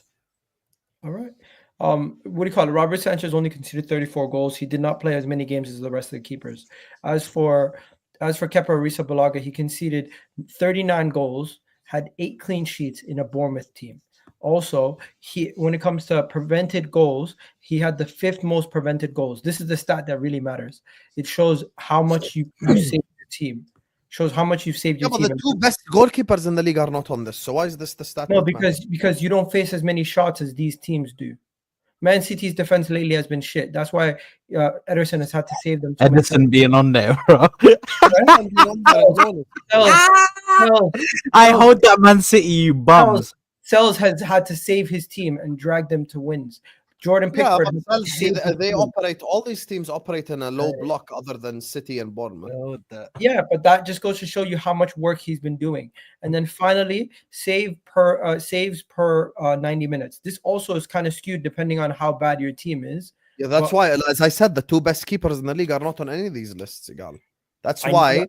All right. What do you call it? Robert Sanchez only conceded 34 goals. He did not play as many games as the rest of the keepers. As for Kepa Arrizabalaga, he conceded 39 goals, had 8 clean sheets in a Bournemouth team. Also, when it comes to prevented goals, he had the 5th most prevented goals. This is the stat that really matters. It shows how much you saved your team. Shows how much you've saved your
But
team.
the 2 best goalkeepers in the league are not on this. So why is this the stat?
No,
that matters?
because you don't face as many shots as these teams do. Man City's defense lately has been shit. That's why Ederson has had to save them.
Edison being on there, bro. I hold that Man City, you bums.
Sells has had to save his team and drag them to wins. Jordan
Yeah,
Pickford.
but they operate. All these teams operate in a low block, other than City and Bournemouth.
Yeah, but that just goes to show you how much work he's been doing. And then finally, saves per 90 minutes. This also is kind of skewed depending on how bad your team is.
Yeah, that's why, as I said, the 2 best keepers in the league are not on any of these lists, Egal. That's why.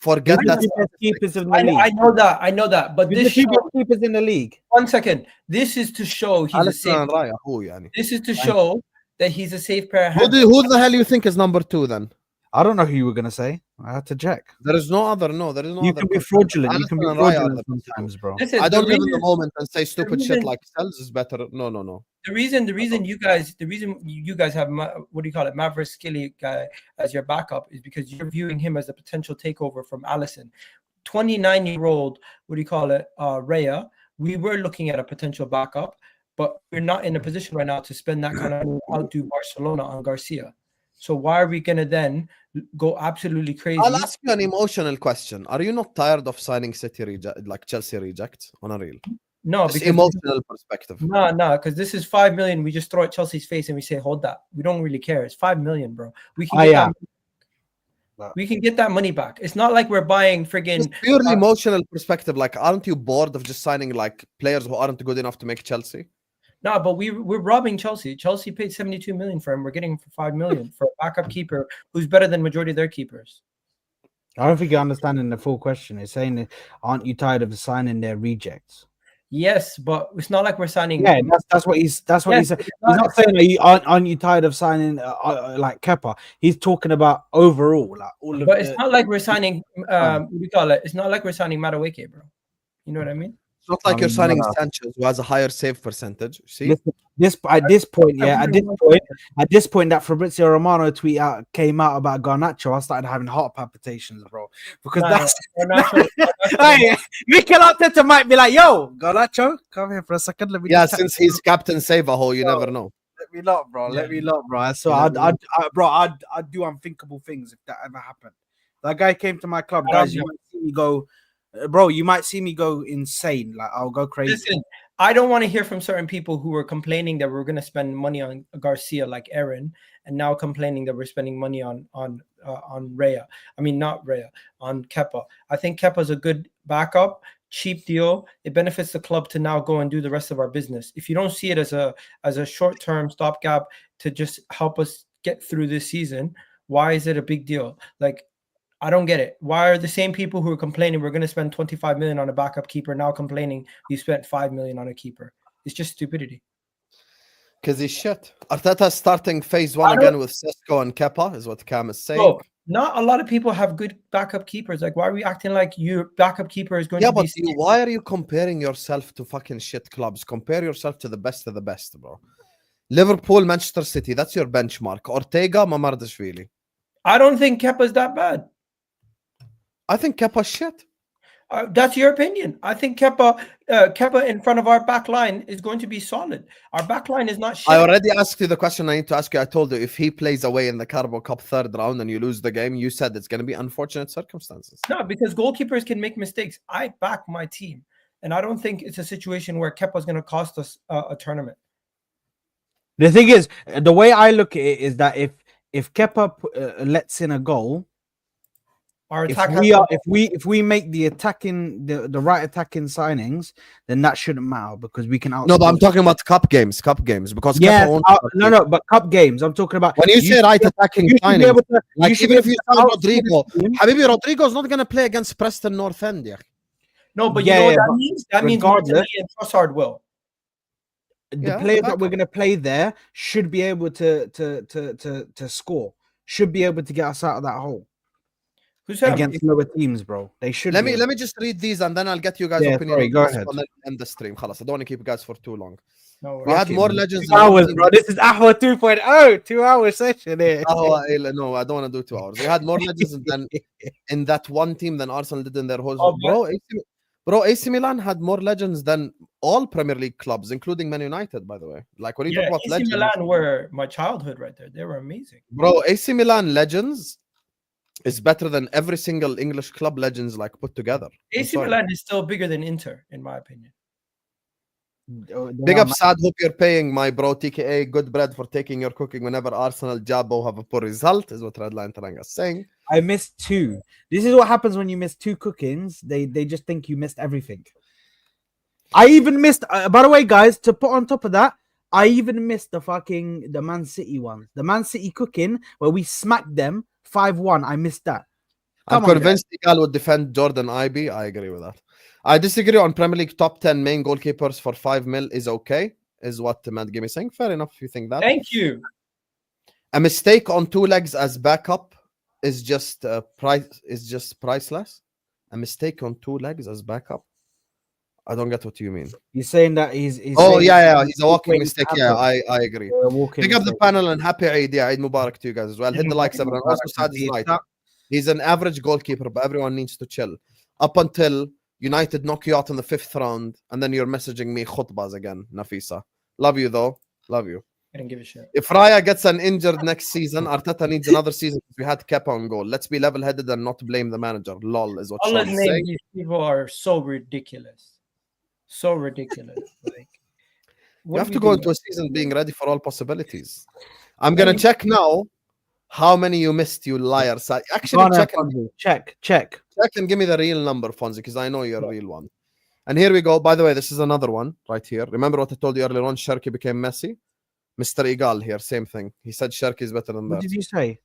Forget that.
Keepers in the league.
I know that. But this
keepers in the league.
1 second. This is to show he's a safe. This is to show that he's a safe pair of hands.
Who the hell you think is number 2 then?
I don't know who you were gonna say. I had to check.
There is no other. No, there is no.
You
other
can be
person.
fraudulent. You can be
Alisson and Raya are
fraudulent
the
sometimes, bro.
Listen,
I don't
the
live in
reason-
the moment and say stupid
reason-
shit like Sells is better. No.
The reason you guys have what do you call it, Maverick Skilly guy as your backup is because you're viewing him as a potential takeover from Alisson. 29-year-old, what do you call it, Raya. We were looking at a potential backup, but we're not in a position right now to spend that kind of money outdo Barcelona on Garcia. So why are we gonna then go absolutely crazy?
I'll ask you an emotional question. Are you not tired of signing Chelsea rejects on a real?
No,
This
because
emotional perspective.
no, because this is 5 million. We just throw at Chelsea's face and we say, hold that. We don't really care. It's 5 million, bro. We can get we can get that money back. It's not like we're buying friggin'
It's purely emotional perspective. Like, aren't you bored of just signing like players who aren't good enough to make Chelsea?
No, but we're robbing Chelsea. Chelsea paid 72 million for him. We're getting him for 5 million for a backup keeper who's better than majority of their keepers.
I don't think you're understanding the full question. It's saying, aren't you tired of signing their rejects?
Yes, but it's not like we're signing.
Yeah, that's what he said. He's not saying aren't you tired of signing like Kepa. He's talking about overall, like all of.
But it's not like we're signing. What do you call it? It's not like we're signing Madueke, bro. You know what I mean?
It's not like you're signing Sanchez, who has a higher save percentage. See,
at this point, that Fabrizio Romano tweet came out about Garnacho, I started having heart palpitations, bro. Because hey, Mikel Arteta might be like, "Yo, Garnacho, come here for a second. Let me."
Since he's captain save-a-hole, you never know.
Let me lot, bro. Let me lot, bro. So I'd do unthinkable things if that ever happened. That guy came to my club, guys. You might see me go. Bro, you might see me go insane. Like, I'll go crazy.
Listen, I don't want to hear from certain people who were complaining that we're going to spend money on Garcia, like Aaron, and now complaining that we're spending money on Raya. I mean, not Raya, on Kepa. I think Kepa's a good backup, cheap deal. It benefits the club to now go and do the rest of our business. If you don't see it as a short-term stopgap to just help us get through this season, why is it a big deal? Like, I don't get it. Why are the same people who are complaining we're going to spend 25 million on a backup keeper now complaining we spent 5 million on a keeper? It's just stupidity.
Because he's shit. Arteta starting phase 1 again with Sesko and Kepa is what Cam is saying.
Bro, not a lot of people have good backup keepers. Like, why are we acting like your backup keeper is going to be...
why are you comparing yourself to fucking shit clubs? Compare yourself to the best of the best, bro. Liverpool, Manchester City, that's your benchmark. Ortega, Mamardashvili.
I don't think Kepa's that bad.
I think Kepa's shit.
That's your opinion. I think Kepa in front of our back line is going to be solid. Our back line is not shit.
I already asked you the question I need to ask you. I told you if he plays away in the Carabao Cup 3rd round and you lose the game, you said it's going to be unfortunate circumstances.
No, because goalkeepers can make mistakes. I back my team. And I don't think it's a situation where Kepa's going to cost us a tournament.
The thing is, the way I look at it is that if Kepa lets in a goal,
Our attack
if we make the right attacking signings, then that shouldn't matter because we can out.
No, but I'm talking about cup games because
but cup games. I'm talking about
when you say right attacking signings. Like even if you sign Rodrygo, Habibi, Rodrygo is not going to play against Preston North End. Yeah.
No, but you know what that means? That means Martinelli and Trossard will.
The players that we're going to play there should be able to score. Should be able to get us out of that hole.
Who said
against lower teams, bro? They should.
Let me just read these and then I'll get you guys' opinion.
Sorry, go ahead.
And then end the stream. I don't want to keep you guys for too long.
No,
we had more legends.
2 hours, bro. This is Ahwa 2.0. 2 hour session here.
No, I don't want to do 2 hours. We had more legends than in that one team than Arsenal did in their whole. AC Milan had more legends than all Premier League clubs, including Man United, by the way. Like when you talk about
AC
legends,
Milan were my childhood right there. They were amazing.
Bro, AC Milan legends is better than every single English club legends like put together.
AC Milan is still bigger than Inter, in my opinion.
Big up, Saad. Hope you're paying my bro TKA good bread for taking your cooking whenever Arsenal Jabo have a poor result, is what Redline Taranga is saying.
I missed 2. This is what happens when you miss 2 cookings. They just think you missed everything. I even missed, by the way, guys, to put on top of that, I even missed the Man City one. The Man City cooking where we smacked them 5-1. I missed that.
I'm convinced Egal would defend Jordan Ibe. I agree with that. I disagree on Premier League top 10 main goalkeepers for 5 mil is okay, is what Matt Gimme is saying. Fair enough if you think that.
Thank you.
A mistake on 2 legs as backup is just priceless. A mistake on 2 legs as backup. I don't get what you mean.
You're saying that he's
he's a walking mistake. Yeah, I agree. Pick up the panel and happy Eid. Yeah, Eid Mubarak to you guys as well. Hit the likes, everyone. Also, Saad is right. He's an average goalkeeper, but everyone needs to chill. Up until United knock you out in the 5th round, and then you're messaging me khutbas again, Nafisa. Love you, though. Love you.
I didn't give a shit.
If Raya gets an injured next season, Arteta needs another season if we had Kepa on goal. Let's be level-headed and not blame the manager. Lol is what Sean is saying.
These people are so ridiculous. So ridiculous. Like,
you have to go into a season being ready for all possibilities. I'm going to check now how many you missed, you liars. Actually, check and give me the real number, Fonzie, because I know you're a real one. And here we go. By the way, this is another one right here. Remember what I told you earlier on? Sherky became Messi. Mr. Egal here, same thing. He said Sherky is better than that.
What did you say?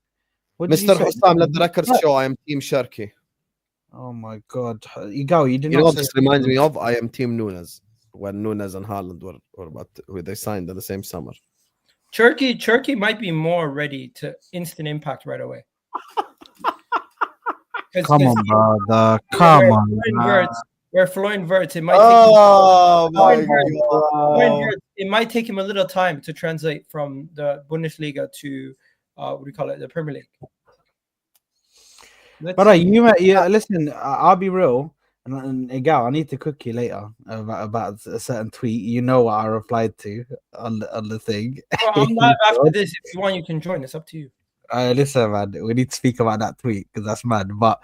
Mr. Hussam, let the records show I am Team Sherky.
Oh my God. Egal, you did not.
You know what this reminds me of? I am Team Nunes. When Nunes and Haaland they signed in the same summer.
Turkey might be more ready to instant impact right away.
Come on, brother. Come on.
Where Florian Wirtz, it might take him a little time to translate from the Bundesliga to the Premier League.
Listen, I'll be real. And Egal, I need to cook you later about a certain tweet. You know what I replied to on the thing.
Well, I'm live after this. If you want, you can join. It's up to you.
Listen, man, we need to speak about that tweet because that's mad. But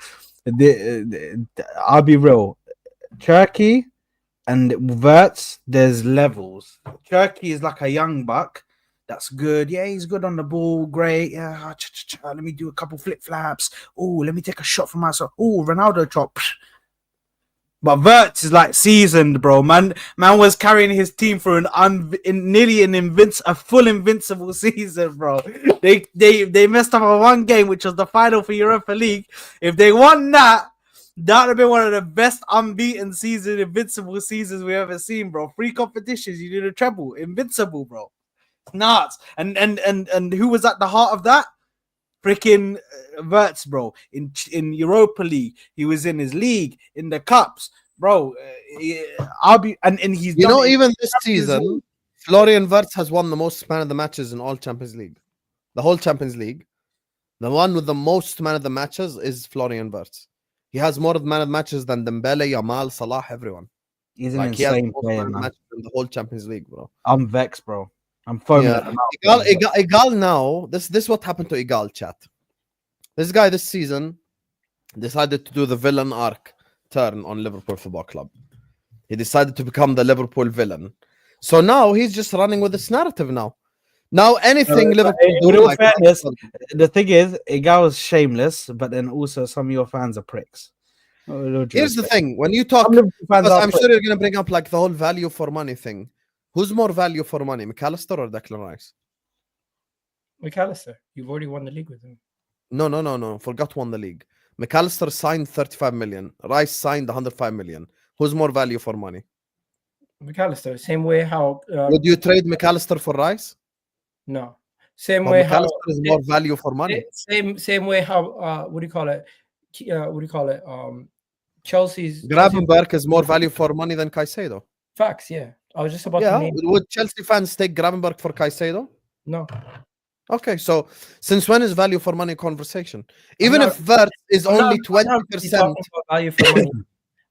I'll be real. Turkey and Wirtz, there's levels. Turkey is like a young buck. That's good. Yeah, he's good on the ball. Great. Yeah, let me do a couple flip flaps. Oh, let me take a shot for myself. Oh, Ronaldo chop. But Wirtz is like seasoned, bro. Man was carrying his team through nearly a full invincible season, bro. They messed up on one game, which was the final for Europa League. If they won that, that would have been one of the best unbeaten invincible seasons we've ever seen, bro. 3 competitions, you did a treble, invincible, bro. Nuts. And who was at the heart of that? Freaking Wirtz, bro. In Europa League, he was in his league, in the cups, bro. I'll be and he's
even this season, Florian Wirtz has won the most man of the matches in all Champions League. The whole Champions League, the one with the most man of the matches is Florian Wirtz. He has more man of the matches than Dembele, Yamal, Salah, everyone.
He's an insane player, man.
In the whole Champions League, bro.
I'm vexed, bro. I'm foaming.
Egal now. This what happened to Egal, chat. This guy this season decided to do the villain arc turn on Liverpool Football Club. He decided to become the Liverpool villain. So now he's just running with this narrative now. Now anything Liverpool.
Fairness, the thing is, Egal is shameless, but then also some of your fans are pricks.
Here's the thing: when you talk, I'm sure you're gonna bring up like the whole value for money thing. Who's more value for money, McAllister or Declan Rice?
McAllister. You've already won the league with him.
No. Forgot won the league. McAllister signed 35 million. Rice signed 105 million. Who's more value for money?
McAllister. Same way how.
Would you trade McAllister for Rice?
No. Same way how.
McAllister is more value for money.
Same way how. What do you call it? Chelsea's.
Gravenberch is more value for money than Caicedo.
Facts, yeah. I was just about to name.
Would Chelsea fans take Gravenberch for Caicedo?
No.
Okay, so since when is value for money conversation? Even if Wirtz is only 20%.
Value for money.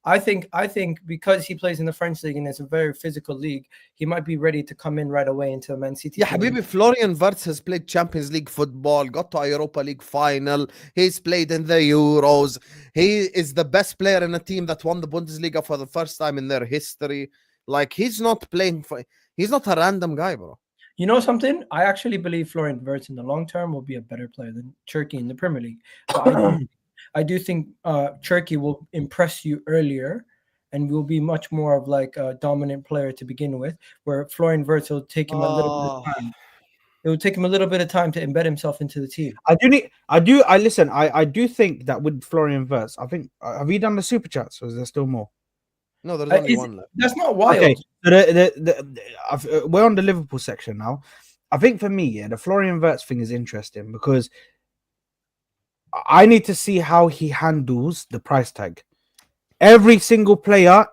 I think because he plays in the French league and it's a very physical league, he might be ready to come in right away into Man City.
Yeah, Habibi, Florian Wirtz has played Champions League football, got to a Europa League final. He's played in the Euros. He is the best player in a team that won the Bundesliga for the first time in their history. Like, he's not a random guy, bro.
You know something? I actually believe Florian Wirtz in the long term will be a better player than Cherki in the Premier League. But I do think Cherki will impress you earlier and will be much more of like a dominant player to begin with, where Florian Wirtz will take him a little bit of time. It will take him a little bit of time to embed himself into the team.
I do think that with Florian Wirtz, I think, have you done the super chats or is there still more?
No, there's only one left.
That's not wild.
Okay, so we're on the Liverpool section now. I think for me, the Florian Wirtz thing is interesting because I need to see how he handles the price tag. Every single player,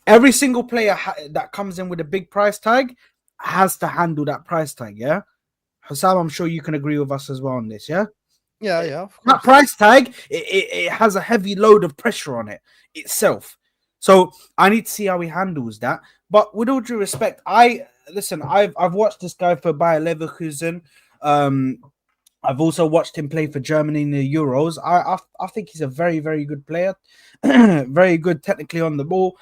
every single player that comes in with a big price tag has to handle that price tag, yeah? Hussam, I'm sure you can agree with us as well on this, yeah?
Yeah.
That price tag, it has a heavy load of pressure on it itself. So I need to see how he handles that. But with all due respect, I've watched this guy for Bayer Leverkusen. I've also watched him play for Germany in the Euros. I think he's a very, very good player. Very good technically on the ball.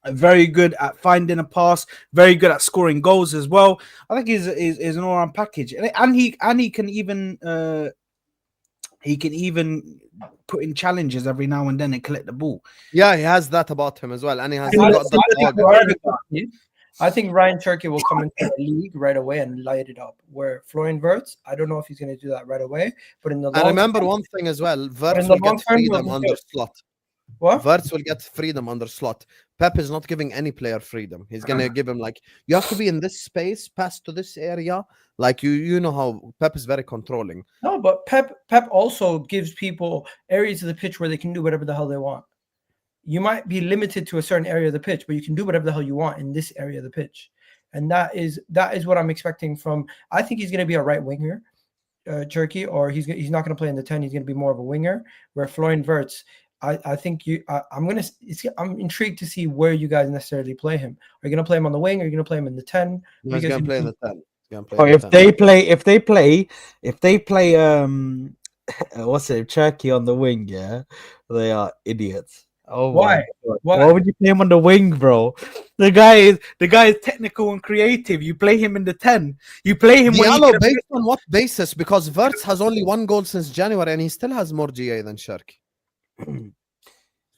Very good at finding a pass. Very good at scoring goals as well. I think he's an all-round package, and he can even put in challenges every now and then and collect the ball.
Yeah, he has that about him as well, and he has.
I think Ryan Cherki will come into the league right away and light it up. Where Florian Wirtz, I don't know if he's going to do that right away, but in the long
remember one thing as well, Wirtz will get freedom under slot.
What?
Wirtz will get freedom under slot. Pep is not giving any player freedom. He's going to give him like, you have to be in this space, pass to this area. Like you know how Pep is very controlling.
No, but Pep also gives people areas of the pitch where they can do whatever the hell they want. You might be limited to a certain area of the pitch, but you can do whatever the hell you want in this area of the pitch. And that is what I'm expecting from. I think he's going to be a right winger, Cherki, or he's not going to play in the 10. He's going to be more of a winger. Where Florian Wirtz, I think I'm intrigued to see where you guys necessarily play him. Are you going to play him on the wing? Or are you going to play him in the 10?
He's going to play in the 10.
If they play, Cherki on the wing, yeah, they are idiots. Oh,
why?
Why would you play him on the wing, bro? The guy is technical and creative. You play him in the 10. You play him
based on what basis? Because Wirtz has only 1 goal since January and he still has more GA than Cherki.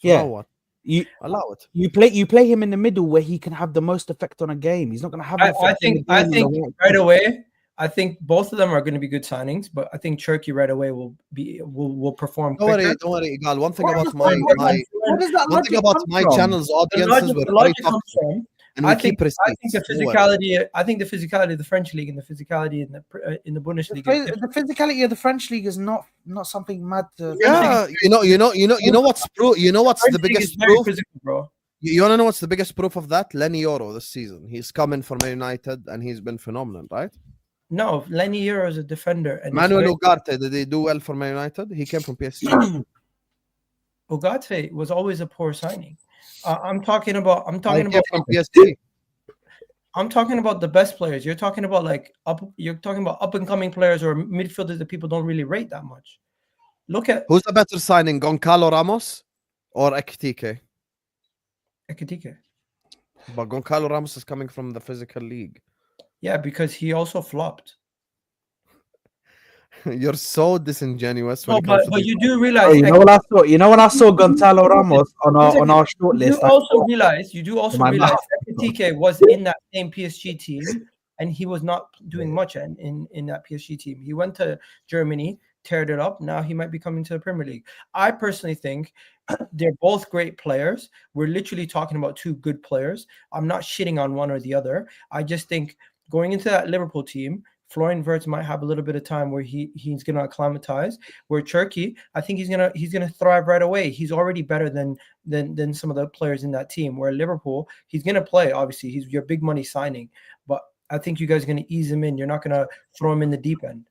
Yeah.
Allow what?
You
Allow it.
you play him in the middle where he can have the most effect on a game. He's not going to have. An
I
effect in
think
the
I
game
think
in the
right away. I think both of them are going to be good signings, but I think Turkey right away will perform
Don't
quicker.
worry, don't worry, Egal. One thing
Where
about
does
my
that
one thing
logic
about
come
my
from?
channel's
The
audiences,
logic,
we're
the
very
logic comes
toxic,
from.
and we
I
keep
think
receipts.
the
Don't worry.
physicality. I think the physicality of the French league and the physicality in the Bundesliga. is different.
The physicality of the French league is not something mad.
Yeah, you know what's proof. You know what's
French
the
league
biggest
is very
proof.
physical, bro.
You want to know what's the biggest proof of that? Lenny Yoro this season. He's coming from Man United and he's been phenomenal, right?
No, Lenny Euro is a defender, and
Manuel Ugarte, did he do well for Man United? He came from PSG.
Ugarte was always a poor signing. I'm talking about
He came from PSG.
I'm talking about the best players. You're talking about up and coming players or midfielders that people don't really rate that much. Look at
Who's the better signing, Goncalo Ramos or Ekitike?
Ekitike.
But Goncalo Ramos is coming from the physical league.
Yeah, because he also flopped.
You're so disingenuous. When
No,
it comes to
but
these-
you do realize.
Oh, you know what I saw? You know when I saw Gonzalo Ramos on our short
You
list.
do also realize
My
realize
mouth.
Ekitike was in that same PSG team, and he was not doing much in that PSG team. He went to Germany, teared it up. Now he might be coming to the Premier League. I personally think they're both great players. We're literally talking about two good players. I'm not shitting on one or the other. I just think going into that Liverpool team, Florian Wirtz might have a little bit of time where he's going to acclimatize. Where Turkey, I think he's gonna thrive right away. He's already better than some of the players in that team. Where Liverpool, he's going to play. Obviously, he's your big money signing, but I think you guys are going to ease him in. You're not going to throw him in the deep end.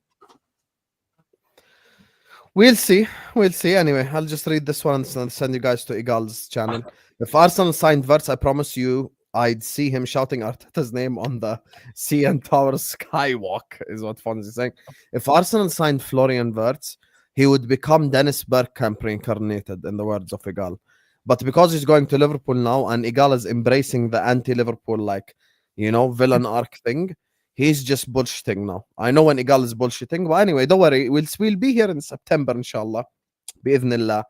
We'll see. We'll see. Anyway, I'll just read this one and send you guys to Egal's channel. If Arsenal signed Wirtz, I promise you I'd see him shouting Arteta's name on the CN Tower skywalk, is what Fonz is saying. If Arsenal signed Florian Wirtz, he would become Dennis Bergkamp reincarnated, in the words of Egal. But because he's going to Liverpool now and Egal is embracing the anti-Liverpool, villain arc thing, he's just bullshitting now. I know when Egal is bullshitting, but anyway, don't worry. We'll be here in September, inshallah. Bi'idhnillah.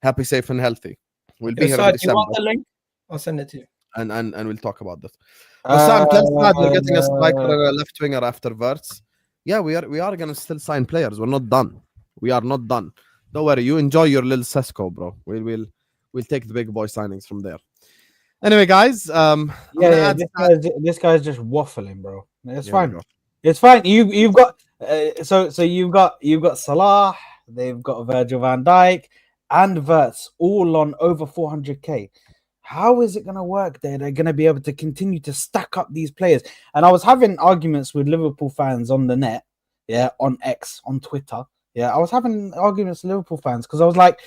Happy, safe, and healthy. We'll be here in
Saad, you
December.
want the link? I'll send it to you.
And we'll talk about this. Sam, tell Saad we're getting a striker, left winger after Wirtz. Yeah, we are gonna still sign players. We're not done. We are not done. Don't worry. You enjoy your little Sesko, bro. We'll take the big boy signings from there. Anyway, guys.
This guy's just waffling, bro. It's fine.
go.
It's fine. You've got so you've got Salah. They've got Virgil van Dijk and Wirtz all on over 400k. How is it going to work there? They're going to be able to continue to stack up these players. And I was having arguments with Liverpool fans on the net, on X, on Twitter. I was having arguments with Liverpool fans because I was like,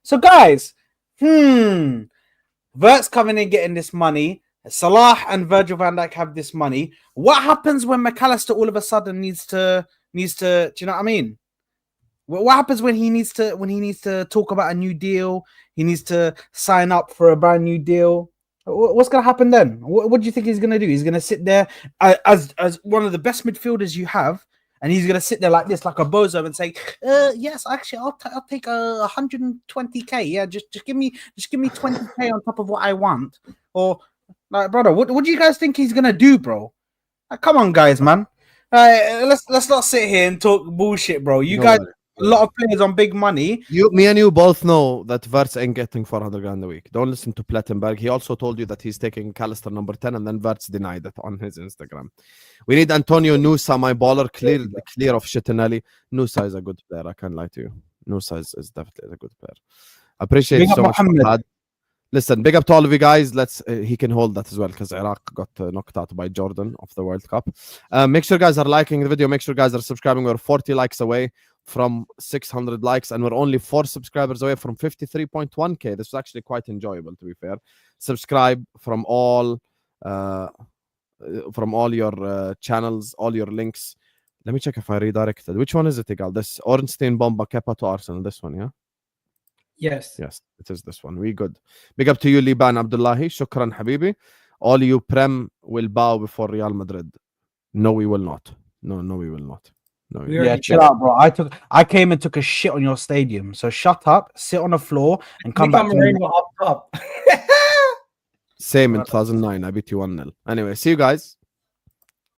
so guys, Wirtz coming in getting this money. Salah and Virgil van Dijk have this money. What happens when McAllister all of a sudden needs to? Do you know what I mean? What happens when he needs to talk about a new deal? He needs to sign up for a brand new deal. What's going to happen then? What do you think he's going to do? He's going to sit there as one of the best midfielders you have, and he's going to sit there like this, like a bozo, and say, "Yes, actually, I'll take 120k. Yeah, just give me 20k on top of what I want." Or like, brother, what do you guys think he's going to do, bro? Come on, guys, man. Let's not sit here and talk bullshit, bro. You guys. A lot of players on big money.
Me and you both know that Wirtz ain't getting 400 grand a week. Don't listen to Plettenberg. He also told you that he's taking McAllister number 10, and then Wirtz denied it on his Instagram. We need Antonio Nusa, my baller, clear of Shitinelli. Nusa is a good player. I can't lie to you. Nusa is definitely a good player. Appreciate it so much. Listen, big up to all of you guys. He can hold that as well because Iraq got knocked out by Jordan of the World Cup. Make sure guys are liking the video. Make sure guys are subscribing. We're 40 likes away from 600 likes, and we're only 4 subscribers away from 53.1k. This was actually quite enjoyable, to be fair. Subscribe from all your channels, all your links. Let me check if I redirected. Which one is it, Egal? This Ornstein Bomba Kepa to Arsenal. This one, yeah?
Yes,
it is this one. We good. Big up to you, Liban Abdullahi. Shukran, Habibi. All you Prem will bow before Real Madrid. No, we will not. No, we will not. No,
We
Yeah,
already
chill
bet.
out, bro. I came and took a shit on your stadium. So shut up, sit on the floor, and come back to me.
Rainbow up top.
same in 2009. I beat you 1-0. Anyway, see you guys.